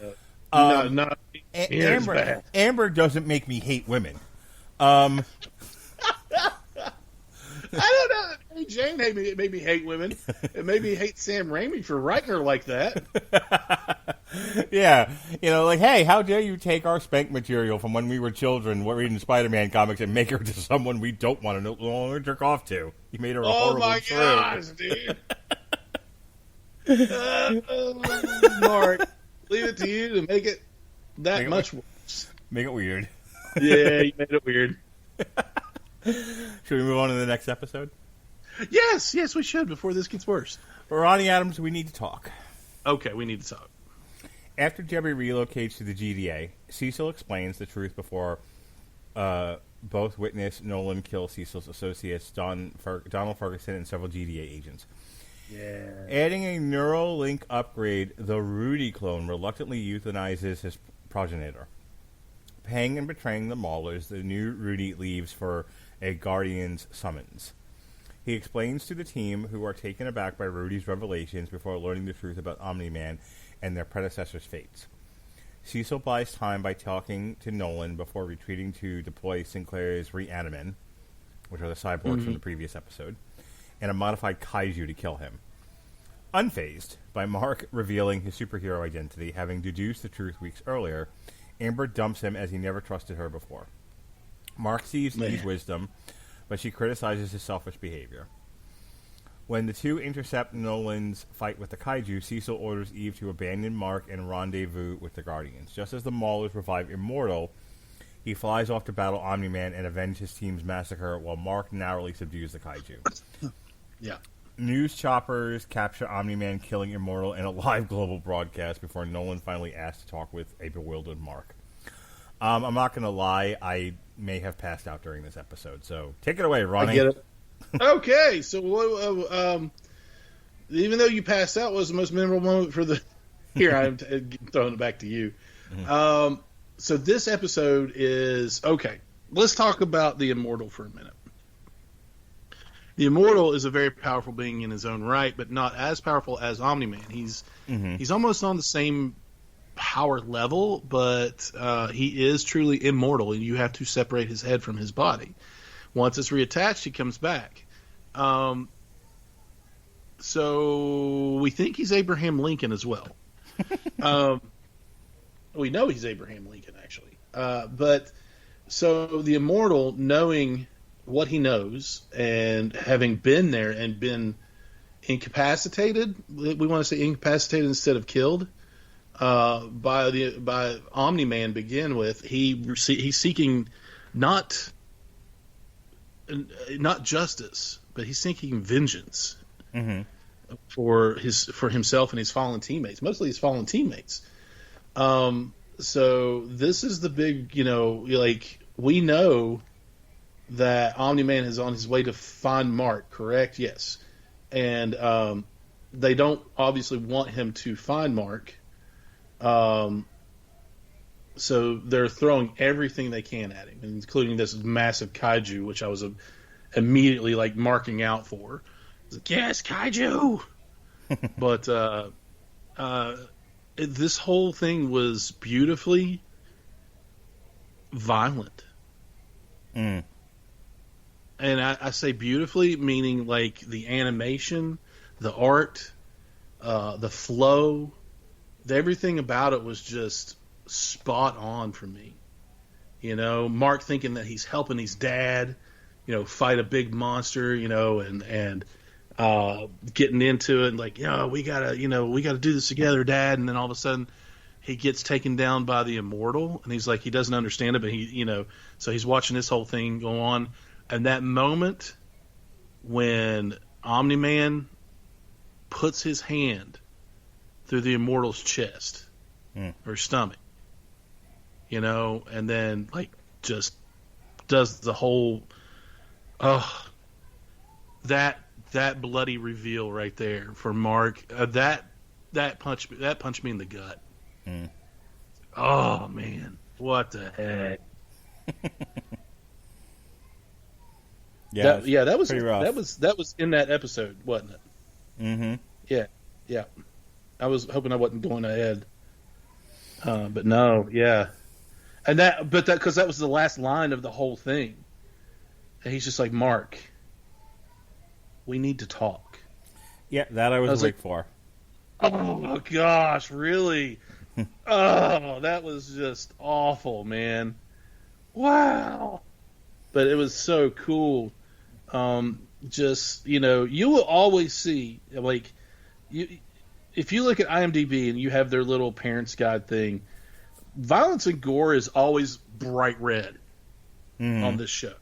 Amber doesn't make me hate women. I don't know. Mary Jane made me hate women. It made me hate Sam Raimi for writing her like that. Yeah. Hey, how dare you take our spank material from when we were children reading Spider-Man comics and make her to someone we don't want to no longer jerk off to. You made her a horrible my shrew. gosh, dude. Mark, leave it to you to make it much worse. Make it weird. Yeah, you made it weird. Should we move on to the next episode? Yes, we should before this gets worse. Ronnie Adams, we need to talk. Okay, we need to talk. After Debbie relocates to the GDA, Cecil explains the truth before both witness Nolan kill Cecil's associates, Donald Ferguson, and several GDA agents. Yeah. Adding a Neuralink upgrade, the Rudy clone reluctantly euthanizes his progenitor. Paying and betraying the Maulers, the new Rudy leaves for a Guardian's summons. He explains to the team, who are taken aback by Rudy's revelations before learning the truth about Omni-Man and their predecessors' fates. Cecil buys time by talking to Nolan before retreating to deploy Sinclair's Reanimen, which are the cyborgs from the previous episode, and a modified kaiju to kill him. Unfazed by Mark revealing his superhero identity, having deduced the truth weeks earlier, Amber dumps him as he never trusted her before. Mark sees Eve's wisdom, but she criticizes his selfish behavior. When the two intercept Nolan's fight with the kaiju, Cecil orders Eve to abandon Mark and rendezvous with the Guardians. Just as the Maulers revive Immortal, he flies off to battle Omni-Man and avenge his team's massacre while Mark narrowly subdues the kaiju. Yeah. News choppers capture Omni-Man killing Immortal in a live global broadcast before Nolan finally asks to talk with a bewildered Mark. I'm not going to lie, I may have passed out during this episode, so take it away, Ronnie. I get it. Okay, so even though you passed out, what was the most memorable moment for the... Here, I'm throwing it back to you. Mm-hmm. So this episode is... Okay, let's talk about the Immortal for a minute. The Immortal is a very powerful being in his own right, but not as powerful as Omni-Man. He's almost on the same power level, but he is truly immortal, and you have to separate his head from his body. Once it's reattached, he comes back. So we think he's Abraham Lincoln as well. We know he's Abraham Lincoln, actually. But so the Immortal, knowing what he knows and having been there and been incapacitated, we want to say incapacitated instead of killed, by Omni-Man to begin with, he's seeking not justice, but he's seeking vengeance for himself and his fallen teammates, mostly his fallen teammates. So this is the big, we know that Omni-Man is on his way to find Mark, correct? Yes. And they don't obviously want him to find Mark. So they're throwing everything they can at him, including this massive kaiju, which I was immediately marking out for. I was like, yes, kaiju! But this whole thing was beautifully violent. And I say beautifully, meaning the animation, the art, the flow, everything about it was just spot on for me. Mark thinking that he's helping his dad, fight a big monster, and getting into it, and we gotta do this together, Dad. And then all of a sudden, he gets taken down by the Immortal, and he's he doesn't understand it, but so he's watching this whole thing go on. And that moment when Omni-Man puts his hand through the Immortal's chest or stomach, and then just does the whole, that bloody reveal right there for Mark. That punched me in the gut. Oh man, what the heck? That was pretty rough. That was in that episode, wasn't it? Mm-hmm. Yeah. I was hoping I wasn't going ahead, but no, yeah. And because that was the last line of the whole thing, and he's just like, Mark, we need to talk. Yeah, that I was awake for. Oh gosh, really? Oh, that was just awful, man. Wow. But it was so cool. You will always see, if you look at IMDb and you have their little parents guide thing, violence and gore is always bright red on this show,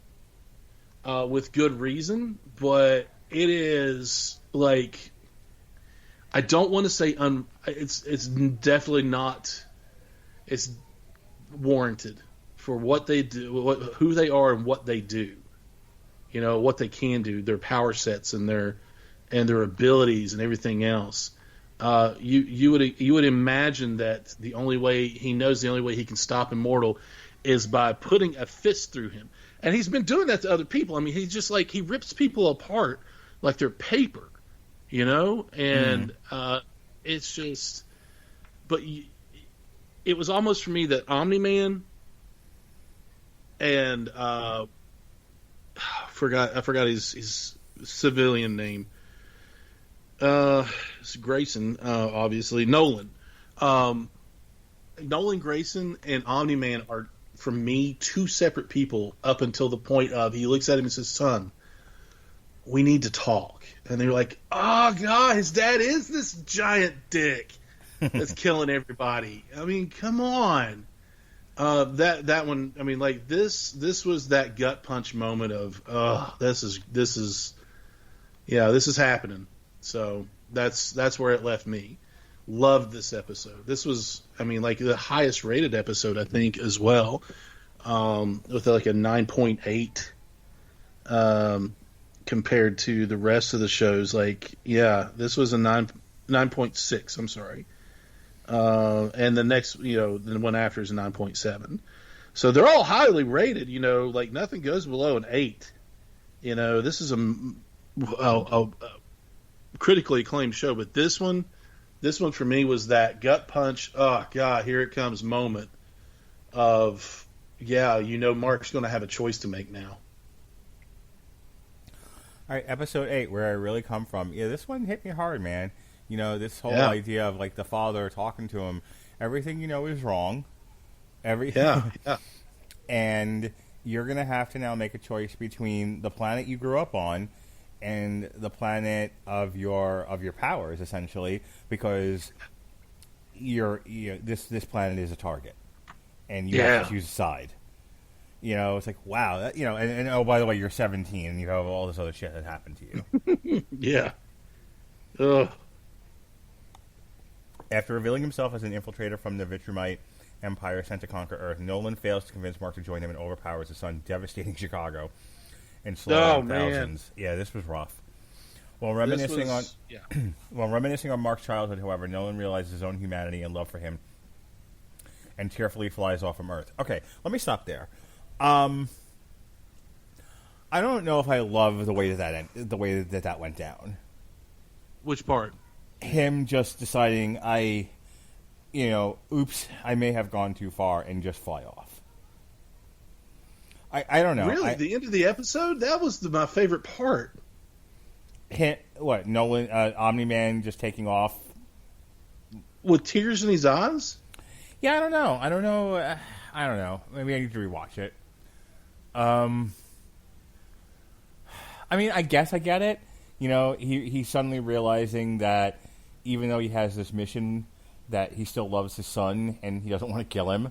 with good reason. But it is like, I don't want to say it's definitely not. It's warranted for what they do, who they are, and what they do. You know what they can do, their power sets and their abilities and everything else. You would imagine that the only way he can stop Immortal is by putting a fist through him, and he's been doing that to other people. I mean, he's just like, he rips people apart like they're paper, you know. And it's just, but it was almost for me that Omni-Man and I forgot his civilian name. It's Grayson, obviously. Nolan Grayson and Omni-Man are, for me, two separate people up until the point of he looks at him and says, "Son, we need to talk." And they're like, "Oh God, his dad is this giant dick that's killing everybody." I mean, come on. That one. I mean, like this was that gut punch moment of, this is happening. So that's where it left me. Loved this episode. This was, I mean, like the highest rated episode, I think, as well, with like a 9.8 compared to the rest of the shows. Like, yeah, this was a 9.6. I'm sorry. And the next, the one after is a 9.7. So they're all highly rated. Like nothing goes below an 8. This is a critically acclaimed show, but this one for me was that gut punch. Oh God, here it comes moment of, Mark's going to have a choice to make now. All right, episode 8, Where I Really Come From. Yeah, this one hit me hard, man. This whole idea of like the father talking to him, everything is wrong. Yeah. And you're going to have to now make a choice between the planet you grew up on and the planet of your powers, essentially, because this planet is a target, and you have to choose a side. It's like, wow, and oh, by the way, you're 17 and you have all this other shit that happened to you. Yeah. Ugh. After revealing himself as an infiltrator from the Vitrumite Empire sent to conquer Earth, Nolan fails to convince Mark to join him and overpowers his son, devastating Chicago and slaughtering thousands. Yeah, this was rough. While reminiscing on Mark's childhood, however, Nolan realizes his own humanity and love for him and tearfully flies off from Earth. Okay, let me stop there. I don't know if I love the way that went down. Which part? Him just deciding, oops, I may have gone too far, and just fly off. I don't know. Really? The end of the episode? That was my favorite part. What, Nolan, Omni-Man just taking off? With tears in his eyes? Yeah, I don't know. I don't know. Maybe I need to rewatch it. I mean, I guess I get it. He's suddenly realizing that even though he has this mission, that he still loves his son and he doesn't want to kill him.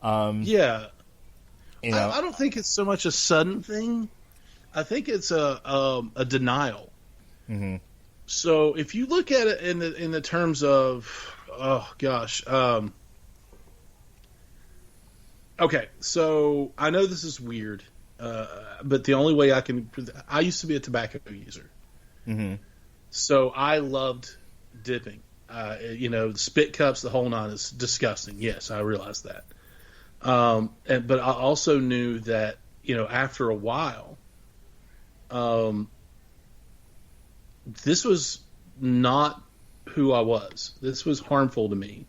Yeah. I don't think it's so much a sudden thing. I think it's a denial. Mm-hmm. So if you look at it in the terms of, oh gosh, okay. So I know this is weird, but the only way I used to be a tobacco user. Mm-hmm. So I loved dipping. Spit cups, the whole nine is disgusting. Yes, I realize that. But I also knew that, after a while, this was not who I was. This was harmful to me.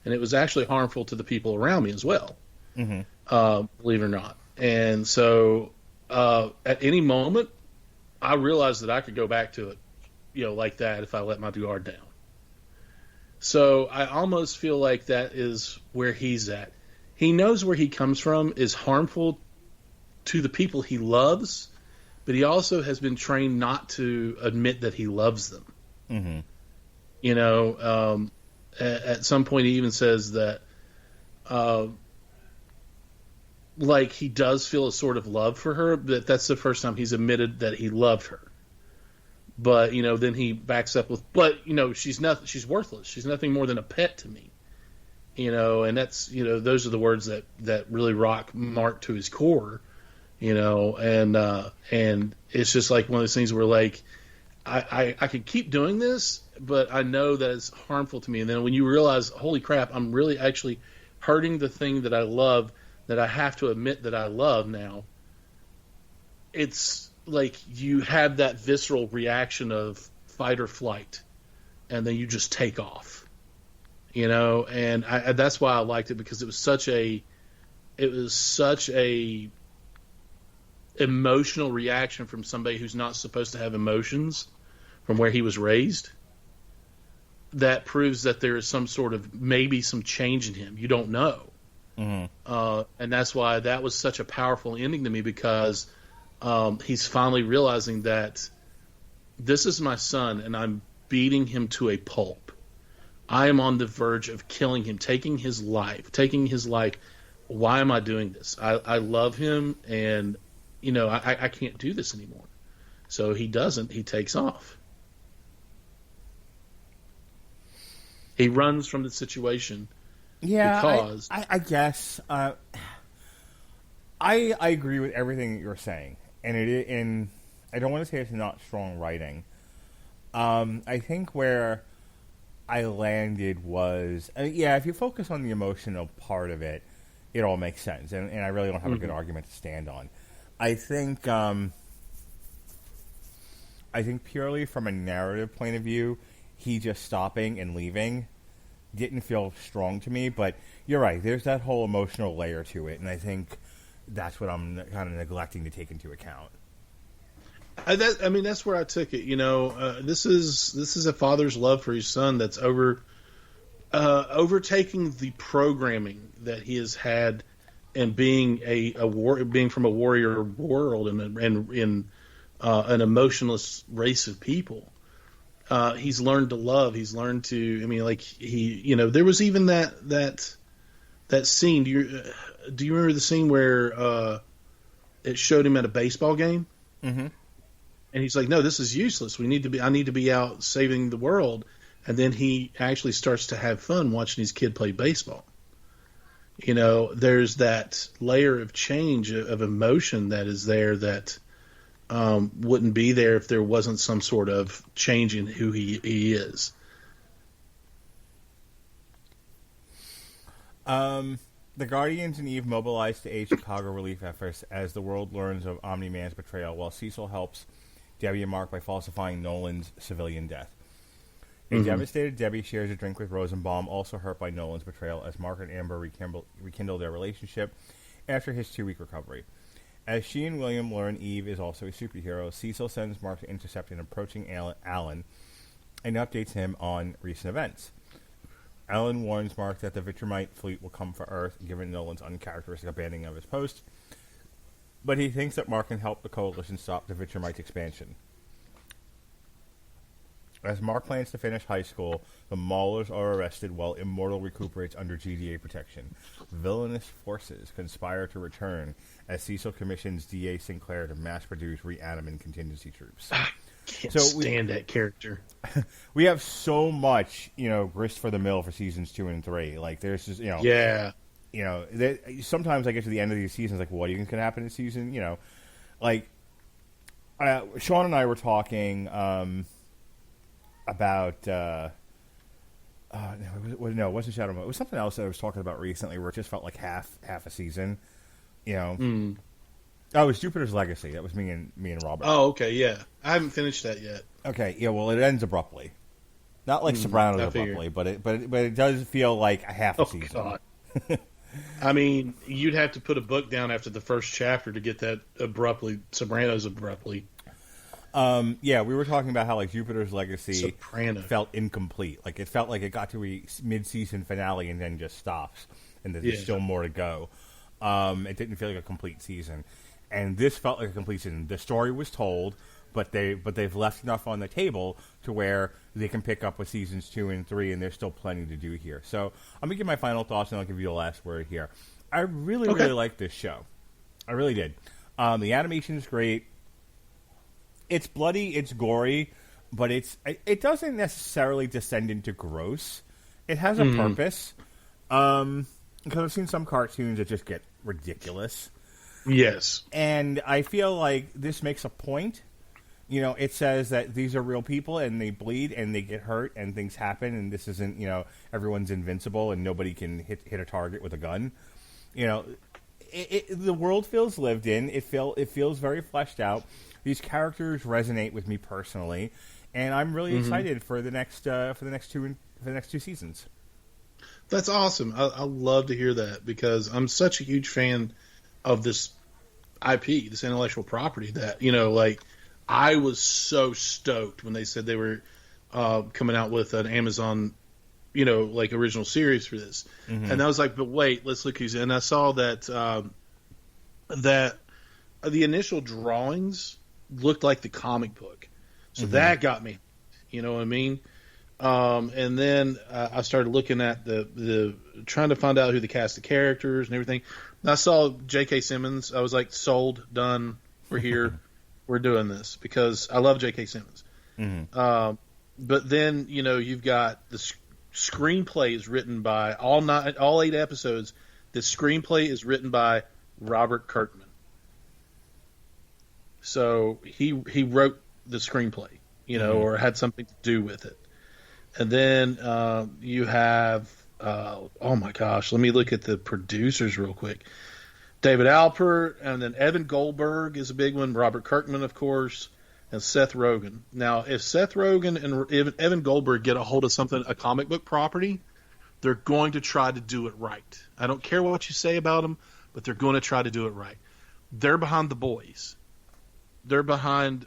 And it was actually harmful to the people around me as well. Mm-hmm. Believe it or not. And so, at any moment, I realized that I could go back to it, like that if I let my guard down. So I almost feel like that is where he's at. He knows where he comes from is harmful to the people he loves, but he also has been trained not to admit that he loves them. Mm-hmm. You know, at some point he even says that, uh, like he does feel a sort of love for her, but that's the first time he's admitted that he loved her. But then he backs up with, "But she's nothing. She's worthless. She's nothing more than a pet to me." And that's those are the words that really rock Mark to his core. And it's just like one of those things where like I could keep doing this, but I know that it's harmful to me. And then when you realize, holy crap, I'm really actually hurting the thing that I love, that I have to admit that I love now. It's like you have that visceral reaction of fight or flight, and then you just take off. And that's why I liked it, because it was such a emotional reaction from somebody who's not supposed to have emotions, from where he was raised. That proves that there is some sort of, maybe some change in him. You don't know. Mm-hmm. And that's why that was such a powerful ending to me, because he's finally realizing that this is my son and I'm beating him to a pulp. I am on the verge of killing him, taking his life. Why am I doing this? I love him, and I can't do this anymore. So he doesn't. He takes off. He runs from the situation. Yeah, because I guess I agree with everything you're saying, and I don't want to say it's not strong writing. I think where I landed was, if you focus on the emotional part of it, it all makes sense, and I really don't have a good argument to stand on. I think purely from a narrative point of view, he just stopping and leaving didn't feel strong to me, but you're right, there's that whole emotional layer to it, and I think that's what I'm kind of neglecting to take into account. That's where I took it. This is a father's love for his son that's overtaking the programming that he has had, and being being from a warrior world and in an emotionless race of people. He's learned to love. He's learned to. There was even that scene. Do you remember the scene where it showed him at a baseball game? Mm-hmm. And he's like, "No, this is useless. I need to be out saving the world." And then he actually starts to have fun watching his kid play baseball. There's that layer of change of emotion that is there that wouldn't be there if there wasn't some sort of change in who he is. The Guardians and Eve mobilize to aid Chicago relief efforts as the world learns of Omni-Man's betrayal, while Cecil helps Debbie and Mark by falsifying Nolan's civilian death. A devastated Debbie shares a drink with Rosenbaum, also hurt by Nolan's betrayal, as Mark and Amber rekindle their relationship after his 2-week recovery. As she and William learn Eve is also a superhero, Cecil sends Mark to intercept an approaching Alan and updates him on recent events. Alan warns Mark that the Vitramite fleet will come for Earth, given Nolan's uncharacteristic abandoning of his post, but he thinks that Mark can help the Coalition stop the Vitramite's expansion. As Mark plans to finish high school, the Maulers are arrested while Immortal recuperates under GDA protection. Villainous forces conspire to return as Cecil commissions D.A. Sinclair to mass-produce reanimate contingency troops. I can't stand that character. We have so much, grist for the mill for seasons 2 and 3. Like, there's just, Yeah. Sometimes I get to the end of these seasons, like, what do you think can happen in season? Sean and I were talking about no, it wasn't Shadow Mode. It was something else that I was talking about recently where it just felt like half a season. Oh, it was Jupiter's Legacy. That was me and Robert. Oh, okay, yeah. I haven't finished that yet. Okay, yeah. Well, it ends abruptly. Not like Sopranos abruptly, but it does feel like a half a season. God. You'd have to put a book down after the first chapter to get that Sopranos abruptly. We were talking about how Jupiter's Legacy Soprano felt incomplete. Like it felt like it got to a mid-season finale and then just stops, and there's still more to go. It didn't feel like a complete season, and this felt like a complete season. The story was told. but they've left enough on the table to where they can pick up with seasons 2 and 3, and there's still plenty to do here. So I'm gonna give my final thoughts, and I'll give you the last word here. I really like this show. I really did. The animation is great. It's bloody, it's gory, but it doesn't necessarily descend into gross. It has a purpose. Because I've seen some cartoons that just get ridiculous. Yes. And I feel like this makes a point. You know, it says that these are real people and they bleed and they get hurt and things happen, and this isn't, you know, everyone's invincible and nobody can hit a target with a gun. You know, the world feels lived in. It feels very fleshed out. These characters resonate with me personally, and I'm really excited for the next two seasons. That's awesome. I love to hear that, because I'm such a huge fan of this IP, this intellectual property, that, you know, like, I was so stoked when they said they were coming out with an Amazon, you know, like, original series for this. And I was like, but wait, let's look who's in. And I saw that that the initial drawings looked like the comic book. So that got me, you know what I mean? And then I started looking at the trying to find out who the cast of characters and everything. And I saw J.K. Simmons. I was like, sold, done, we're here, we're doing this, because I love J.K. Simmons. But then, you know, you've got the screenplay is written by all 8 episodes. The screenplay is written by Robert Kirkman. So he wrote the screenplay, you know, or had something to do with it. And then you have, oh my gosh, let me look at the producers real quick. David Alpert, and then Evan Goldberg is a big one. Robert Kirkman, of course, and Seth Rogen. Now, if Seth Rogen and Evan Goldberg get a hold of something, a comic book property, they're going to try to do it right. I don't care what you say about them, but they're going to try to do it right. They're behind The Boys. They're behind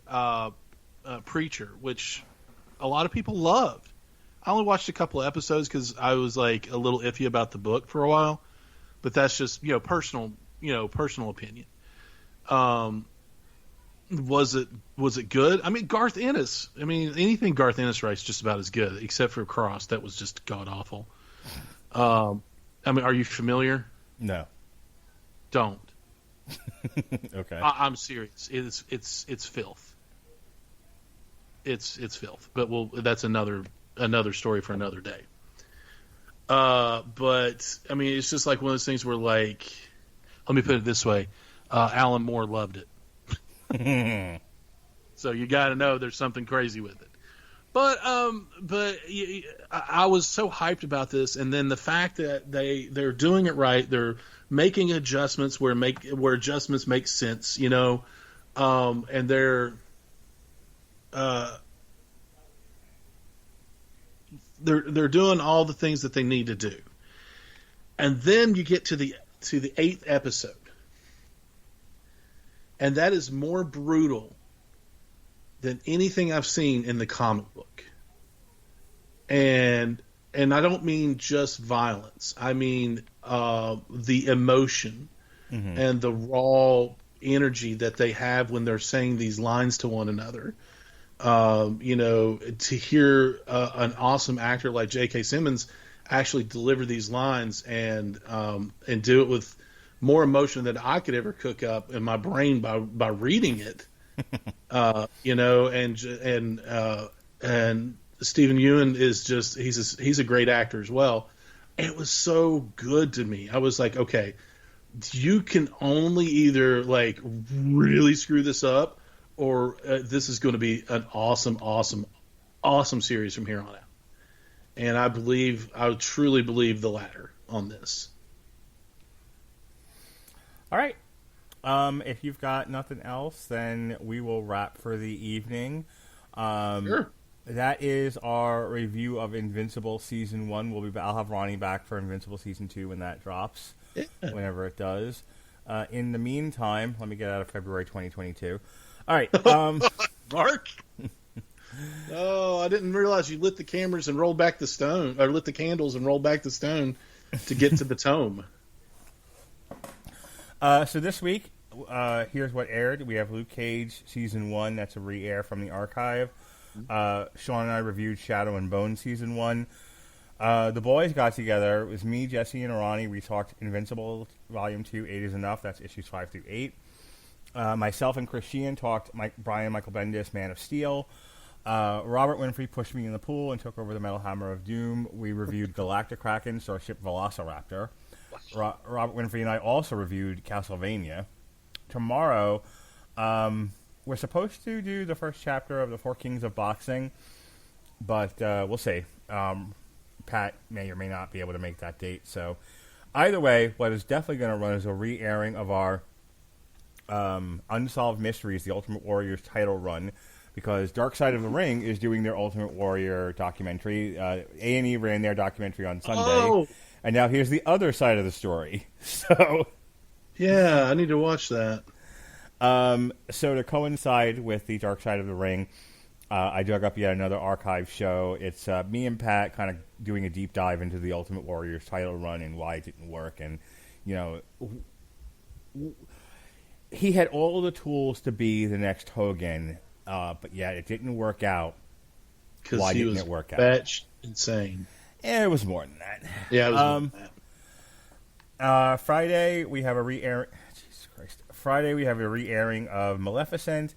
Preacher, which a lot of people loved. I only watched a couple of episodes because I was like a little iffy about the book for a while, but that's just, you know, personal opinion. Was it good? I mean, Garth Ennis. I mean, anything Garth Ennis writes just about as good, except for Cross. That was just god awful. I mean, are you familiar? No. Don't. Okay. I'm serious. It's filth. It's filth. But that's another story for another day. But I mean, it's just like one of those things where, like, let me put it this way: Alan Moore loved it. So you got to know there's something crazy with it. But I was so hyped about this, and then the fact that they're doing it right, they're making adjustments where adjustments make sense, you know, and they're doing all the things that they need to do, and then you get to the 8th episode, and that is more brutal than anything I've seen in the comic book. And I don't mean just violence. I mean the emotion and the raw energy that they have when they're saying these lines to one another. You know, to hear an awesome actor like J.K. Simmons actually deliver these lines and do it with more emotion than I could ever cook up in my brain by reading it. You know, and Stephen Ewan is just he's a great actor as well. It was so good to me. I was like, okay, you can only either like really screw this up, or this is going to be an awesome series from here on out. And I truly believe the latter on this. All right. If you've got nothing else, then we will wrap for the evening. Sure. That is our review of Invincible Season 1. I'll have Ronnie back for Invincible Season 2 when that drops, whenever it does. In the meantime, let me get out of February 2022. All right. Mark? Oh, I didn't realize you lit the cameras and rolled back the stone, or lit the candles and rolled back the stone to get to the tome. So this week, here's what aired. We have Luke Cage Season 1. That's a re-air from the archive. Sean and I reviewed Shadow and Bone Season 1. The boys got together. It was me, Jesse, and Ronnie. We talked Invincible Volume 2, 8 is Enough. That's issues 5 through 8. Myself and Chris Sheehan talked Brian Michael Bendis, Man of Steel. Robert Winfrey pushed me in the pool and took over the Metal Hammer of Doom. We reviewed Galactic Kraken, Starship Velociraptor. Robert Winfrey and I also reviewed Castlevania. Tomorrow, we're supposed to do the first chapter of the Four Kings of Boxing, but we'll see. Pat may or may not be able to make that date. So either way, what is definitely going to run is a re-airing of our Unsolved Mysteries, the Ultimate Warrior's title run, because Dark Side of the Ring is doing their Ultimate Warrior documentary. A&E ran their documentary on Sunday, and now here's the other side of the story. So, yeah, I need to watch that. So to coincide with the Dark Side of the Ring, I dug up yet another archive show. It's me and Pat kind of doing a deep dive into the Ultimate Warrior's title run and why it didn't work. And, you know, he had all the tools to be the next Hogan, but yet it didn't work out. Why didn't it work out? Batch insane. It was more than that. Yeah, it was more than that. Friday, we have a re-airing. Jesus Christ. Friday, we have a re-airing of Maleficent.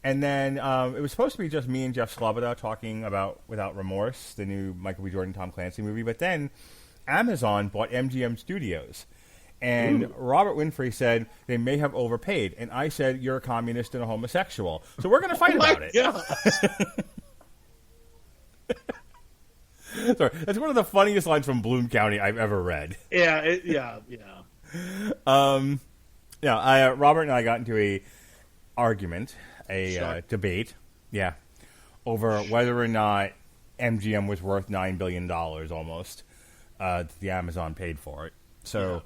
And then it was supposed to be just me and Jeff Sloboda talking about Without Remorse, the new Michael B. Jordan, Tom Clancy movie. But then Amazon bought MGM Studios. And Robert Winfrey said they may have overpaid. And I said, you're a communist and a homosexual. So we're going to fight about it. Sorry, that's one of the funniest lines from Bloom County I've ever read. Yeah. Robert and I got into a argument, debate, over whether or not MGM was worth $9 billion almost. The Amazon paid for it. So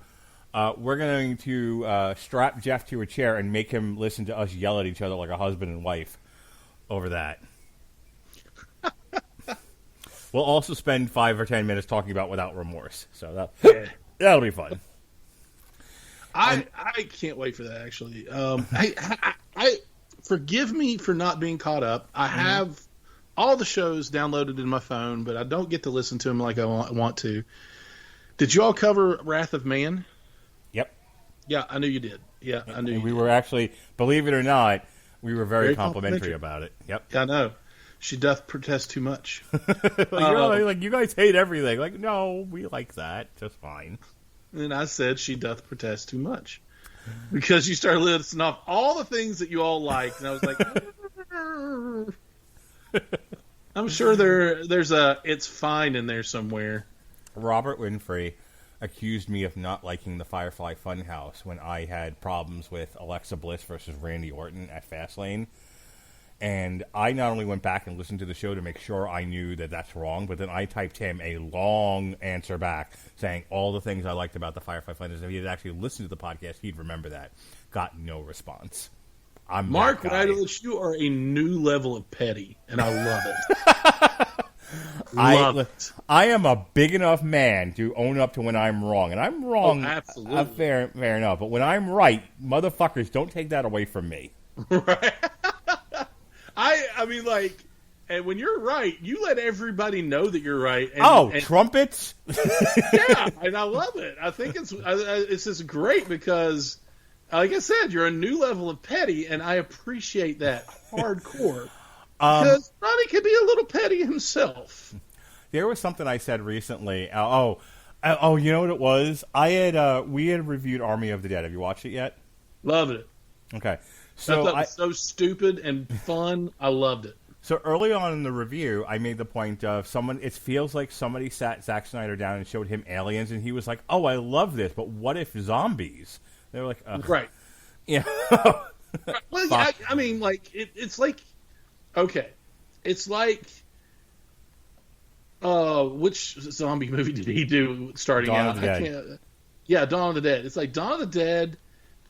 we're going to strap Jeff to a chair and make him listen to us yell at each other like a husband and wife over that. We'll also spend 5 or 10 minutes talking about Without Remorse. So that'll be fun. I can't wait for that, actually. I forgive me for not being caught up. I have all the shows downloaded in my phone, but I don't get to listen to them like I want to. Did you all cover Wrath of Man? Yep. Yeah, I knew you did. Yeah, I knew you did. We were actually, believe it or not, we were very complimentary about it. Yep. Yeah, I know. She doth protest too much. like you guys hate everything. Like, no, we like that just fine. And I said she doth protest too much. Because you started listing off all the things that you all like, and I was like, I'm sure there's a it's fine in there somewhere. Robert Winfrey accused me of not liking the Firefly Funhouse when I had problems with Alexa Bliss versus Randy Orton at Fastlane. And I not only went back and listened to the show to make sure I knew that that's wrong, but then I typed him a long answer back saying all the things I liked about the Firefly Funhouse. If he had actually listened to the podcast, he'd remember that. Got no response. Mark Radlich, you are a new level of petty, and I love it. I am a big enough man to own up to when I'm wrong, and I'm wrong. Absolutely. Fair enough. But when I'm right, motherfuckers, don't take that away from me. Right. I mean, like, and when you're right, you let everybody know that you're right. And trumpets! Yeah, and I love it. I think it's just great because, like I said, you're a new level of petty, and I appreciate that hardcore. Because Ronnie can be a little petty himself. There was something I said recently. You know what it was? We had reviewed Army of the Dead. Have you watched it yet? Loved it. Okay. So I thought it was so stupid and fun. I loved it. So early on in the review, I made the point of it feels like somebody sat Zack Snyder down and showed him aliens, and he was like, "Oh, I love this, but what if zombies?" They were like, ugh. Right. Yeah. Well, I mean, like, it's like, okay. It's like, which zombie movie did he do starting Dawn out? of the Dead. Yeah, Dawn of the Dead. It's like Dawn of the Dead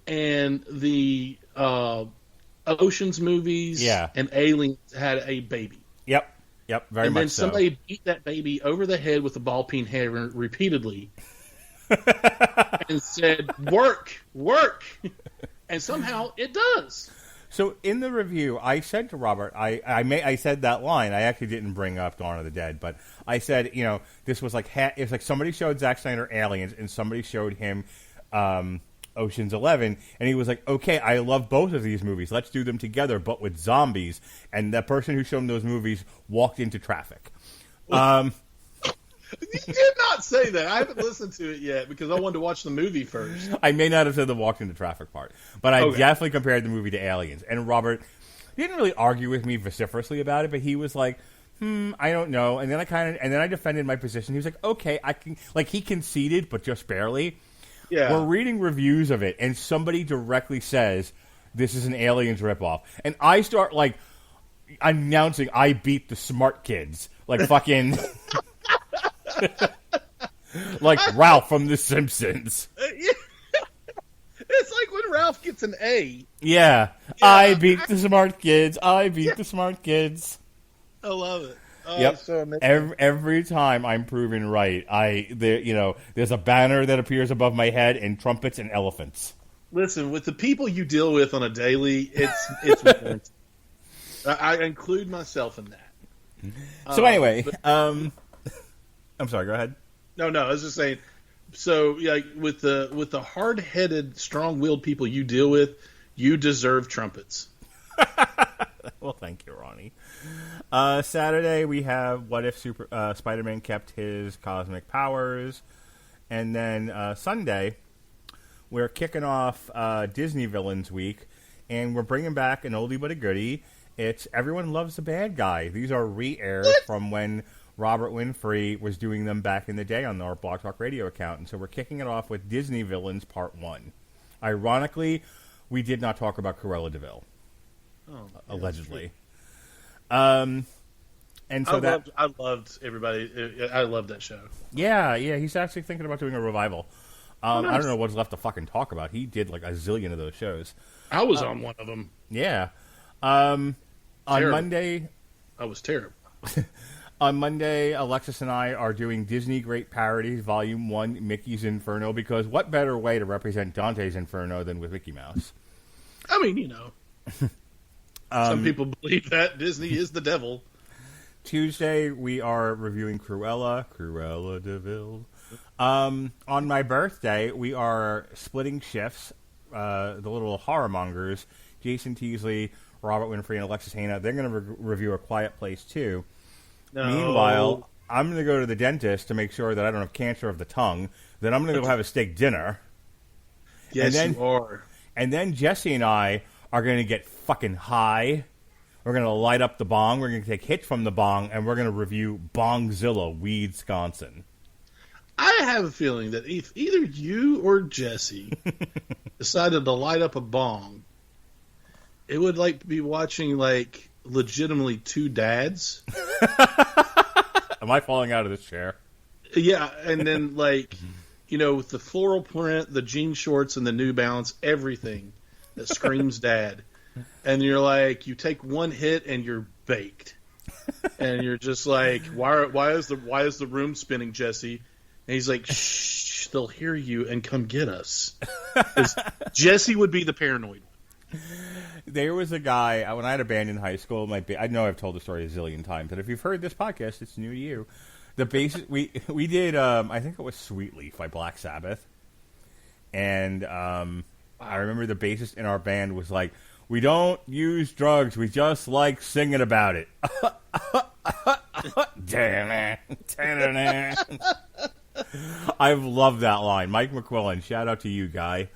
and the Ocean's movies and Aliens had a baby. Yep, very much so. And then somebody beat that baby over the head with a ball peen hammer repeatedly and said, work. And somehow it does. So in the review, I said to Robert, I said that line. I actually didn't bring up Dawn of the Dead, but I said, this was like it's like somebody showed Zack Snyder Aliens and somebody showed him Ocean's 11, and he was like, okay, I love both of these movies. Let's do them together, but with zombies. And the person who showed him those movies walked into traffic. You did not say that. I haven't listened to it yet because I wanted to watch the movie first. I may not have said the walked into traffic part, but I definitely compared the movie to Aliens. And Robert didn't really argue with me vociferously about it, but he was like, I don't know. And then I defended my position. He was like, okay, I can. Like, he conceded, but just barely. Yeah. We're reading reviews of it, and somebody directly says this is an Aliens ripoff, and I start like announcing I beat the smart kids, like fucking. Like Ralph from The Simpsons. It's like when Ralph gets an A. Yeah. I beat the smart kids. I beat the smart kids. I love it. Oh, yep. So amazing. Every time I'm proven right, there's a banner that appears above my head and trumpets and elephants. Listen, with the people you deal with on a daily, it's I include myself in that. So anyway, I'm sorry, go ahead. No, I was just saying. So, like with the hard-headed, strong-willed people you deal with, you deserve trumpets. Well, thank you, Ronnie. Saturday we have What If Spider-Man kept his cosmic powers, and then Sunday we're kicking off Disney Villains Week, and we're bringing back an oldie but a goodie. It's Everyone Loves the Bad Guy. These are re-airs from when Robert Winfrey was doing them back in the day on our Blog Talk Radio account. And so we're kicking it off with Disney Villains Part 1. Ironically, we did not talk about Cruella de Vil. Allegedly. And so I loved everybody. I loved that show. Yeah, he's actually thinking about doing a revival. Nice. I don't know what's left to fucking talk about. He did like a zillion of those shows. I was on one of them. Yeah. On Monday... I was terrible. On Monday, Alexis and I are doing Disney Great Parodies, Volume 1, Mickey's Inferno, because what better way to represent Dante's Inferno than with Mickey Mouse? I mean, some people believe that Disney is the devil. Tuesday, we are reviewing Cruella de Vil. On my birthday, we are splitting shifts. The little horror mongers, Jason Teasley, Robert Winfrey, and Alexis Hana, they're going to review A Quiet Place 2. No. Meanwhile, I'm going to go to the dentist to make sure that I don't have cancer of the tongue. Then I'm going to go have a steak dinner. Yes, you are. And then Jesse and I are going to get fucking high. We're going to light up the bong. We're going to take hits from the bong, and we're going to review Bongzilla, Wisconsin. I have a feeling that if either you or Jesse decided to light up a bong, it would be watching legitimately two dads. Am I falling out of this chair? Yeah, and then with the floral print, the jean shorts, and the New Balance, everything that screams dad. And you're you take one hit and you're baked, and you're just why is the room spinning, Jesse? And he's like, shh, they'll hear you and come get us. Jesse would be the paranoid one. There was a guy, when I had a band in high school, I know I've told the story a zillion times, but if you've heard this podcast, it's new to you. The bassist, we did, I think it was Sweet Leaf by Black Sabbath, and I remember the bassist in our band was like, we don't use drugs, we just like singing about it. I've loved that line. Mike McQuillan, shout out to you, guy.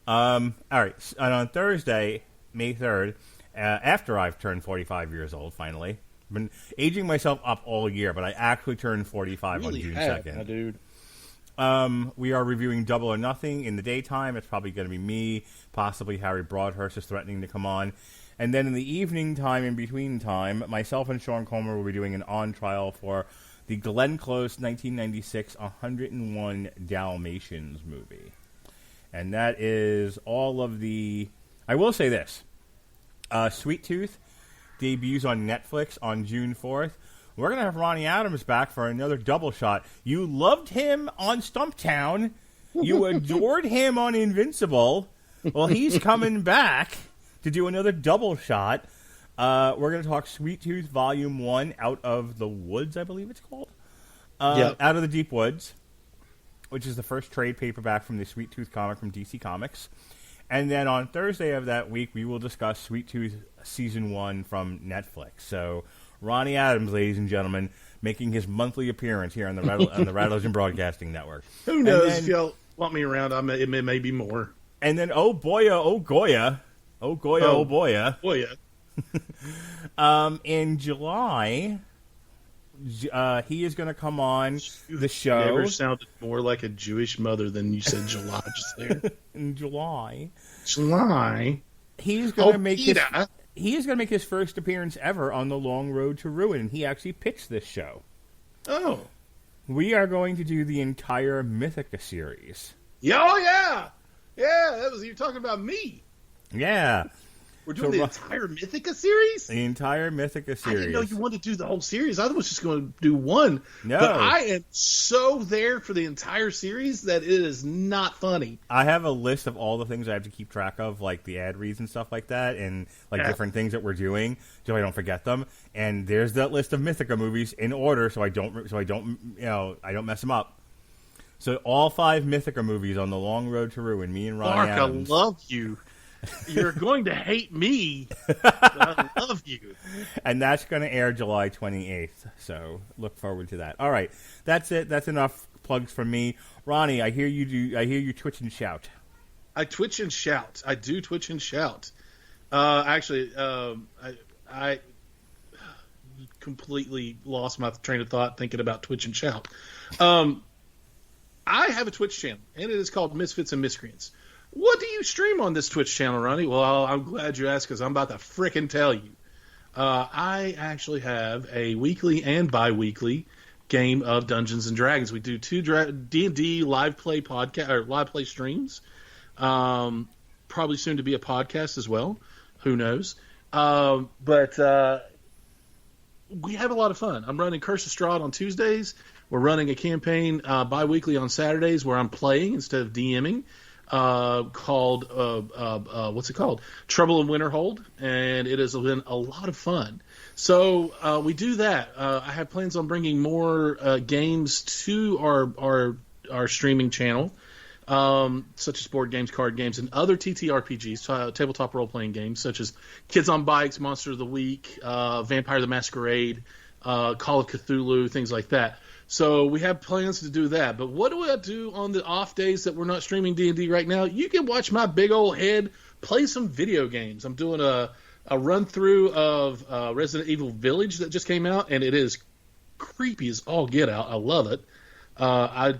All right, and on Thursday, May 3rd, after I've turned 45 years old, finally. I've been aging myself up all year, but I actually turned 45 on June 2nd. Dude. We are reviewing Double or Nothing in the daytime. It's probably going to be me. Possibly Harry Broadhurst is threatening to come on. And then in the evening time, in between time, myself and Sean Comer will be doing an on trial for the Glenn Close 1996 101 Dalmatians movie. And that is all of the... I will say this. Sweet Tooth debuts on Netflix on June 4th. We're going to have Ronnie Adams back for another double shot. You loved him on Stumptown. You adored him on Invincible. Well, he's coming back to do another double shot. We're going to talk Sweet Tooth Volume 1, Out of the Woods, I believe it's called. Out of the Deep Woods, which is the first trade paperback from the Sweet Tooth comic from DC Comics. And then on Thursday of that week, we will discuss Sweet Tooth Season 1 from Netflix. So, Ronnie Adams, ladies and gentlemen, making his monthly appearance here on the Rattlers and Broadcasting Network. Who knows? If y'all want me around, it may be more. And then, oh Goya. In July, he is going to come on the show. You ever sounded more like a Jewish mother than you said July just there. In July, he's going to make his first appearance ever on the Long Road to Ruin, and he actually pitched this show. Oh, we are going to do the entire Mythica series. Yeah, you're talking about me. Yeah. We're doing the entire Mythica series? The entire Mythica series. I didn't know you wanted to do the whole series. I was just going to do one. No. But I am so there for the entire series that it is not funny. I have a list of all the things I have to keep track of, like the ad reads and stuff like that, and different things that we're doing, so I don't forget them. And there's that list of Mythica movies in order, so I don't mess them up. So all 5 Mythica movies on the Long Road to Ruin, me and Ronnie Adams. I love you. You're going to hate me, but I love you. And that's going to air July 28th, so look forward to that. All right, that's it. That's enough plugs from me. Ronnie, I hear you twitch and shout. I twitch and shout. I do twitch and shout. Actually, I completely lost my train of thought thinking about twitch and shout. I have a Twitch channel, and it is called Misfits and Miscreants. What do you stream on this Twitch channel, Ronnie? Well, I'm glad you asked because I'm about to frickin' tell you. I actually have a weekly and bi-weekly game of Dungeons and Dragons. We do 2 D&D live play podcast or live play streams. Probably soon to be a podcast as well. Who knows? But we have a lot of fun. I'm running Curse of Strahd on Tuesdays. We're running a campaign bi-weekly on Saturdays where I'm playing instead of DMing. Called what's it called? Trouble in Winterhold, and it has been a lot of fun. So we do that. I have plans on bringing more games to our streaming channel, such as board games, card games, and other TTRPGs, tabletop role playing games, such as Kids on Bikes, Monster of the Week, Vampire the Masquerade, Call of Cthulhu, things like that. So we have plans to do that. But what do I do on the off days that we're not streaming D&D right now? You can watch my big old head play some video games. I'm doing a run-through of Resident Evil Village that just came out, and it is creepy as all get out. I love it. I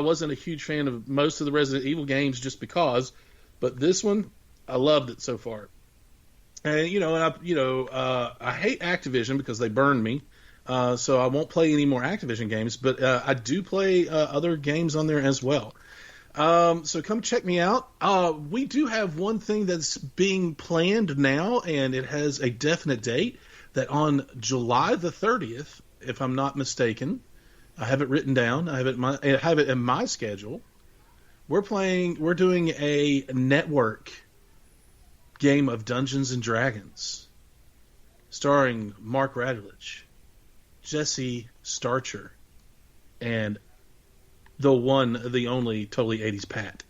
wasn't a huge fan of most of the Resident Evil games just because, but this one, I loved it so far. And I hate Activision because they burned me. So I won't play any more Activision games, but I do play other games on there as well. So come check me out. We do have one thing that's being planned now, and it has a definite date, that on July the 30th, if I'm not mistaken, I have it written down. I have it in my schedule. We're doing a network game of Dungeons and Dragons, starring Mark Radulich, Jesse Starcher, and the one, the only, totally 80s Pat.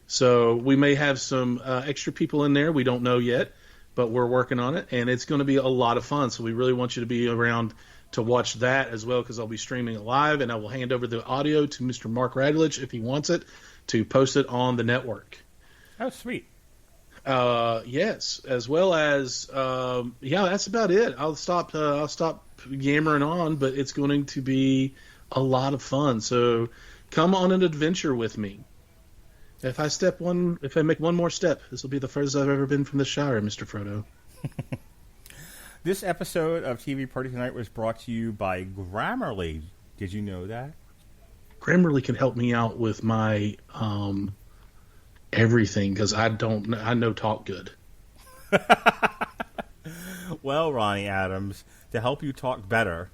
So we may have some extra people in there. We don't know yet, but we're working on it, and it's going to be a lot of fun. So we really want you to be around to watch that as well, because I'll be streaming it live, and I will hand over the audio to Mr. Mark Radulich, if he wants it, to post it on the network. Oh, sweet. Yes, as well as that's about it. I'll stop yammering on, but it's going to be a lot of fun. So come on an adventure with me. If I make one more step, this will be the furthest I've ever been from the Shire, Mr. Frodo. This episode of TV Party Tonight was brought to you by Grammarly. Did you know that? Grammarly can help me out with my everything, because I know talk good. Well, Ronnie Adams, to help you talk better,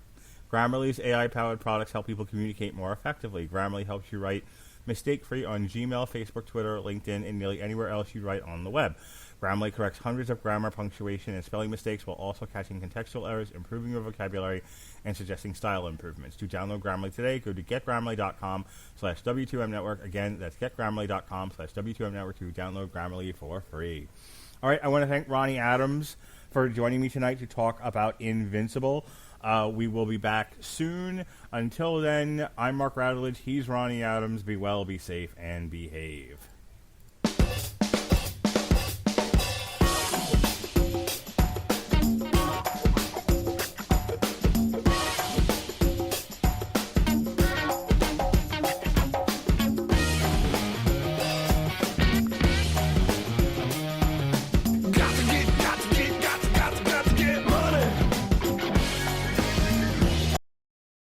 Grammarly's AI-powered products help people communicate more effectively. Grammarly helps you write mistake-free on Gmail, Facebook, Twitter, LinkedIn, and nearly anywhere else you write on the web. Grammarly corrects hundreds of grammar, punctuation, and spelling mistakes while also catching contextual errors, improving your vocabulary, and suggesting style improvements. To download Grammarly today, go to getgrammarly.com/W2M Network. Again, that's getgrammarly.com/W2M Network to download Grammarly for free. All right, I want to thank Ronnie Adams for joining me tonight to talk about Invincible. We will be back soon. Until then, I'm Mark Radulich. He's Ronnie Adams. Be well, be safe, and behave.